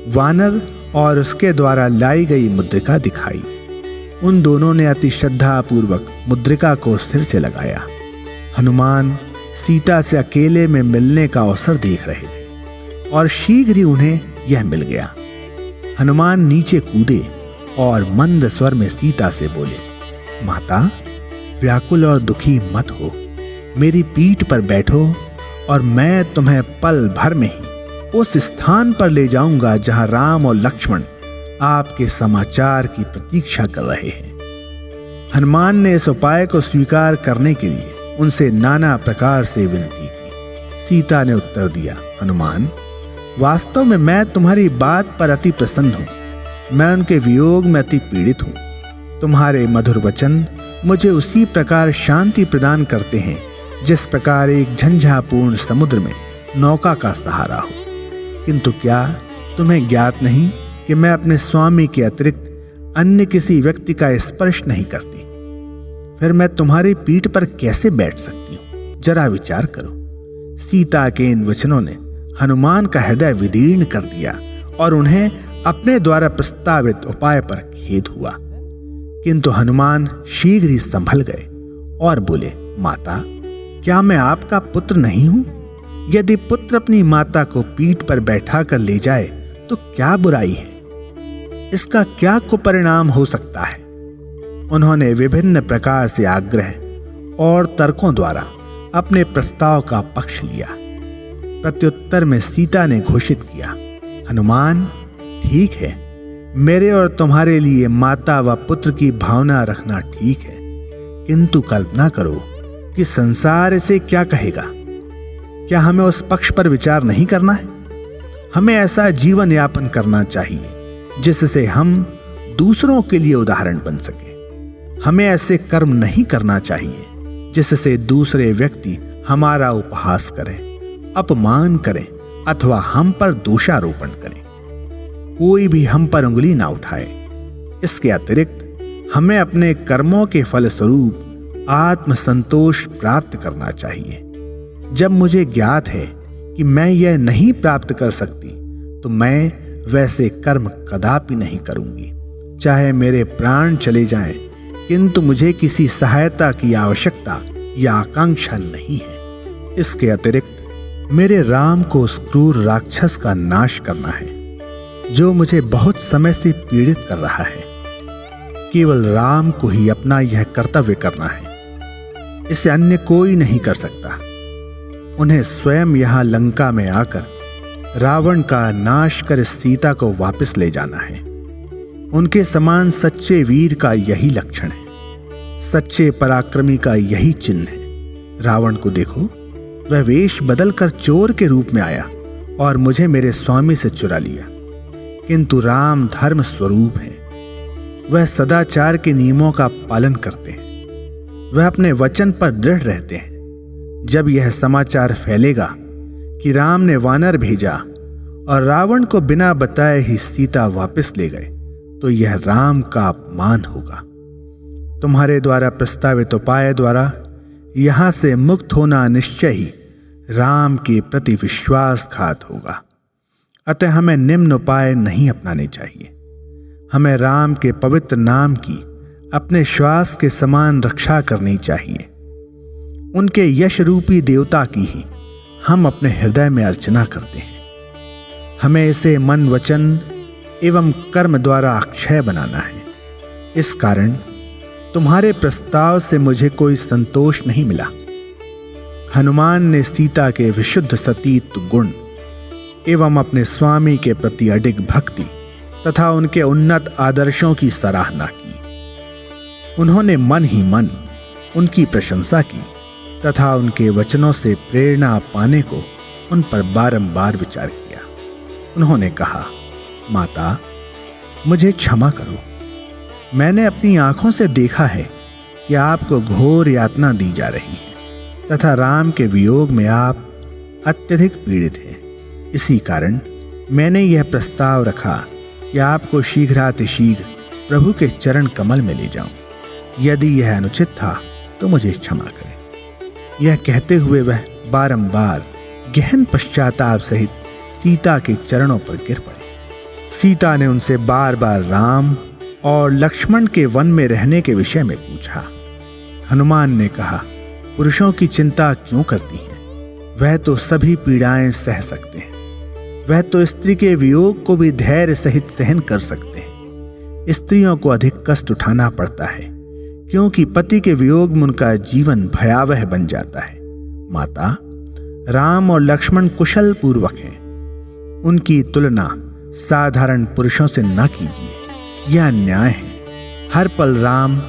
वानर और उसके द्वारा लाई गई मुद्रिका दिखाई। उन दोनों ने अति श्रद्धापूर्वक मुद्रिका को सिर से लगाया। हनुमान सीता से अकेले में मिलने का अवसर देख रहे थे और शीघ्र ही उन्हें यह मिल गया। हनुमान नीचे कूदे और मंद स्वर में सीता से बोले, माता, व्याकुल और दुखी मत हो, मेरी पीठ पर बैठो और मैं तुम्हें पल भर में ही उस स्थान पर ले जाऊंगा जहां राम और लक्ष्मण आपके समाचार की प्रतीक्षा कर रहे हैं। हनुमान ने इस उपाय को स्वीकार करने के लिए उनसे नाना प्रकार से विनती की। सीता ने उत्तर दिया, हनुमान, वास्तव में मैं तुम्हारी बात पर अति प्रसन्न हूं। मैं उनके वियोग में अति पीड़ित हूं। तुम्हारे मधुर वचन मुझे उसी प्रकार शांति प्रदान करते हैं जिस प्रकार एक झंझापूर्ण समुद्र में नौका का सहारा हो। किंतु क्या तुम्हें ज्ञात नहीं कि मैं अपने स्वामी के अतिरिक्त अन्य किसी व्यक्ति का स्पर्श नहीं करती? फिर मैं तुम्हारी पीठ पर कैसे बैठ सकती हूं? जरा विचार करो। सीता के इन वचनों ने हनुमान का हृदय विदीर्ण कर दिया और उन्हें अपने द्वारा प्रस्तावित उपाय पर खेद हुआ। किंतु हनुमान शीघ्र ही संभल गए और बोले, माता, क्या मैं आपका पुत्र नहीं हूं? यदि पुत्र अपनी माता को पीठ पर बैठा कर ले जाए तो क्या बुराई है? इसका क्या कुपरिणाम हो सकता है? उन्होंने विभिन्न प्रकार से आग्रह और तर्कों द्वारा अपने प्रस्ताव का पक्ष लिया। प्रत्युत्तर में सीता ने घोषित किया, हनुमान, ठीक है, मेरे और तुम्हारे लिए माता व पुत्र की भावना रखना ठीक है, किंतु कल्पना करो कि संसार इसे क्या कहेगा। क्या हमें उस पक्ष पर विचार नहीं करना है? हमें ऐसा जीवन यापन करना चाहिए जिससे हम दूसरों के लिए उदाहरण बन सके। हमें ऐसे कर्म नहीं करना चाहिए जिससे दूसरे व्यक्ति हमारा उपहास करें, अपमान करें अथवा हम पर दोषारोपण करें। कोई भी हम पर उंगली ना उठाए। इसके अतिरिक्त हमें अपने कर्मों के फलस्वरूप आत्मसंतोष प्राप्त करना चाहिए। जब मुझे ज्ञात है कि मैं यह नहीं प्राप्त कर सकती तो मैं वैसे कर्म कदापि नहीं करूंगी, चाहे मेरे प्राण चले जाएं, किंतु मुझे किसी सहायता की आवश्यकता या आकांक्षा नहीं है। इसके अतिरिक्त मेरे राम को उस क्रूर राक्षस का नाश करना है जो मुझे बहुत समय से पीड़ित कर रहा है। केवल राम को ही अपना यह कर्तव्य करना है, इसे अन्य कोई नहीं कर सकता। उन्हें स्वयं यहां लंका में आकर रावण का नाश कर सीता को वापस ले जाना है। उनके समान सच्चे वीर का यही लक्षण है, सच्चे पराक्रमी का यही चिन्ह है। रावण को देखो, वह वेश बदलकर चोर के रूप में आया और मुझे मेरे स्वामी से चुरा लिया। किंतु राम धर्म स्वरूप है, वह सदाचार के नियमों का पालन करते हैं, वह अपने वचन पर दृढ़ रहते हैं। जब यह समाचार फैलेगा कि राम ने वानर भेजा और रावण को बिना बताए ही सीता वापस ले गए, तो यह राम का अपमान होगा। तुम्हारे द्वारा प्रस्तावित उपाय द्वारा यहां से मुक्त होना निश्चय ही राम के प्रति विश्वासघात होगा। अतः हमें निम्न उपाय नहीं अपनाने चाहिए। हमें राम के पवित्र नाम की अपने श्वास के समान रक्षा करनी चाहिए। उनके यश रूपी देवता की ही हम अपने हृदय में अर्चना करते हैं। हमें इसे मन, वचन एवं कर्म द्वारा अक्षय बनाना है। इस कारण तुम्हारे प्रस्ताव से मुझे कोई संतोष नहीं मिला। हनुमान ने सीता के विशुद्ध सतीत्व गुण एवं अपने स्वामी के प्रति अडिग भक्ति तथा उनके उन्नत आदर्शों की सराहना की। उन्होंने मन ही मन उनकी प्रशंसा की तथा उनके वचनों से प्रेरणा पाने को उन पर बारंबार विचार किया। उन्होंने कहा, माता, मुझे क्षमा करो। मैंने अपनी आंखों से देखा है कि आपको घोर यातना दी जा रही है तथा राम के वियोग में आप अत्यधिक पीड़ित हैं। इसी कारण मैंने यह प्रस्ताव रखा कि आपको शीघ्रातिशीघ्र प्रभु के चरण कमल में ले जाऊं। यदि यह अनुचित था तो मुझे क्षमा करें। यह कहते हुए वह बारंबार गहन पश्चाताप सहित सीता के चरणों पर गिर पड़े। सीता ने उनसे बार बार राम और लक्ष्मण के वन में रहने के विषय में पूछा। हनुमान ने कहा, पुरुषों की चिंता क्यों करती हैं? वह तो सभी पीड़ाएं सह सकते हैं। वह तो स्त्री के वियोग को भी धैर्य सहित सहन कर सकते हैं। स्त्रियों को अधिक कष्ट उठाना पड़ता है, क्योंकि पति के वियोग में उनका जीवन भयावह बन जाता है। माता, राम और लक्ष्मण कुशल पूर्वक हैं। उनकी तुलना साधारण पुरुषों से न कीजिए, यह अन्याय है। हर पल राम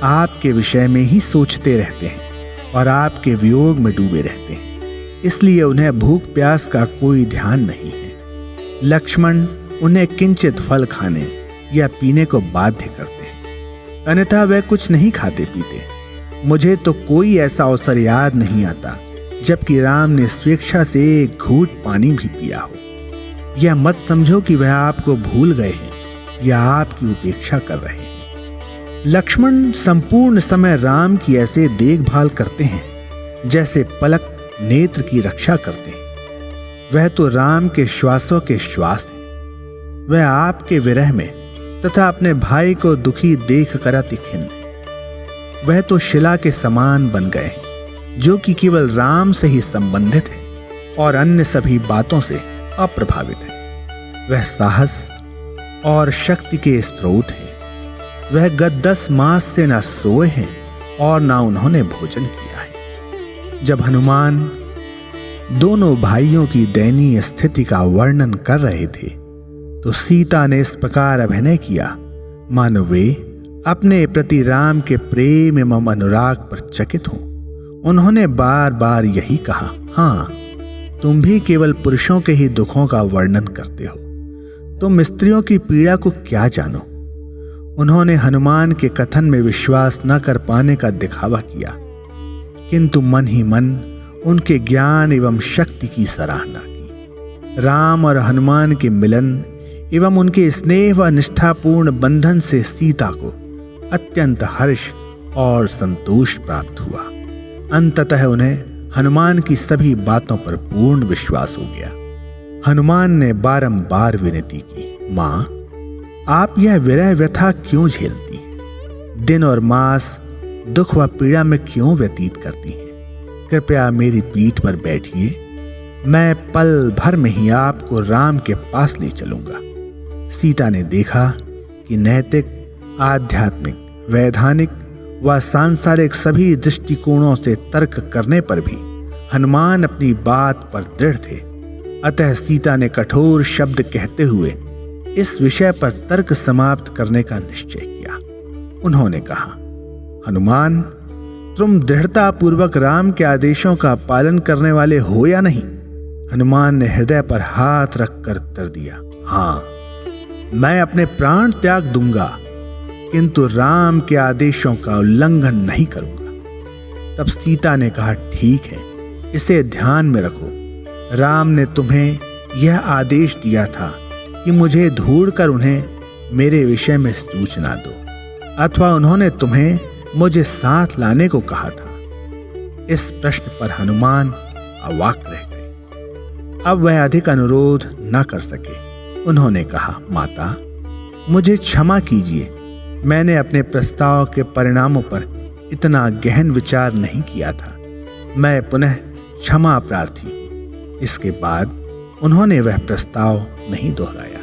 आपके विषय में ही सोचते रहते हैं और आपके वियोग में डूबे रहते हैं, इसलिए उन्हें भूख प्यास का कोई ध्यान नहीं है। लक्ष्मण उन्हें किंचित फल खाने या पीने को बाध्य करते हैं, अन्यथा वे कुछ नहीं खाते पीते। मुझे तो कोई ऐसा अवसर याद नहीं आता जबकि राम ने स्वेच्छा से एक घूंट पानी भी पिया हो। यह मत समझो कि वह आपको भूल गए हैं या आपकी उपेक्षा कर रहे हैं। लक्ष्मण संपूर्ण समय राम की ऐसे देखभाल करते हैं जैसे पलक नेत्र की रक्षा करते हैं। वह तो राम के श्वासों के श्वास हैं। वह आपके विरह में तथा अपने भाई को दुखी देख कर अति खिन्न है। वह तो शिला के समान बन गए हैं, जो कि केवल राम से ही संबंधित है और अन्य सभी बातों से अप्रभावित है। वह साहस और शक्ति के स्रोत हैं। वह गत 10 मास से न सोए हैं और न उन्होंने भोजन किया है। जब हनुमान दोनों भाइयों की दयनीय स्थिति का वर्णन कर रहे थे तो सीता ने इस प्रकार अभिनय किया मानो वे अपने प्रति राम के प्रेम एवं अनुराग पर चकित हों। उन्होंने बार बार यही कहा, हाँ, तुम भी केवल पुरुषों के ही दुखों का वर्णन करते हो, तुम स्त्रियों की पीड़ा को क्या जानो। उन्होंने हनुमान के कथन में विश्वास न कर पाने का दिखावा किया, किंतु मन ही मन उनके ज्ञान एवं शक्ति की सराहना की। राम और हनुमान के मिलन एवं उनके स्नेह व निष्ठापूर्ण बंधन से सीता को अत्यंत हर्ष और संतोष प्राप्त हुआ। अंततः उन्हें हनुमान की सभी बातों पर पूर्ण विश्वास हो गया। हनुमान ने बारंबार विनती की, मां, आप यह विरह व्यथा क्यों झेलती हैं? दिन और मास दुख व पीड़ा में क्यों व्यतीत करती हैं? कृपया मेरी पीठ पर बैठिए, मैं पल भर में ही आपको राम के पास ले चलूंगा। सीता ने देखा कि नैतिक, आध्यात्मिक, वैधानिक व सांसारिक सभी दृष्टिकोणों से तर्क करने पर भी हनुमान अपनी बात पर दृढ़ थे। अतः सीता ने कठोर शब्द कहते हुए इस विषय पर तर्क समाप्त करने का निश्चय किया। उन्होंने कहा, हनुमान, तुम दृढ़ता पूर्वक राम के आदेशों का पालन करने वाले हो या नहीं? हनुमान ने हृदय पर हाथ रखकर उत्तर दिया, हाँ, मैं अपने प्राण त्याग दूंगा, किंतु राम के आदेशों का उल्लंघन नहीं करूंगा। तब सीता ने कहा, ठीक है, इसे ध्यान में रखो। राम ने तुम्हें यह आदेश दिया था कि मुझे ढूंढकर उन्हें मेरे विषय में सूचना दो, अथवा उन्होंने तुम्हें मुझे साथ लाने को कहा था। इस प्रश्न पर हनुमान अवाक रह गए। अब वह अधिक अनुरोध न कर सके। उन्होंने कहा, माता, मुझे क्षमा कीजिए, मैंने अपने प्रस्ताव के परिणामों पर इतना गहन विचार नहीं किया था। मैं पुनः क्षमा प्रार्थी हूं। इसके बाद उन्होंने वह प्रस्ताव नहीं दोहराया।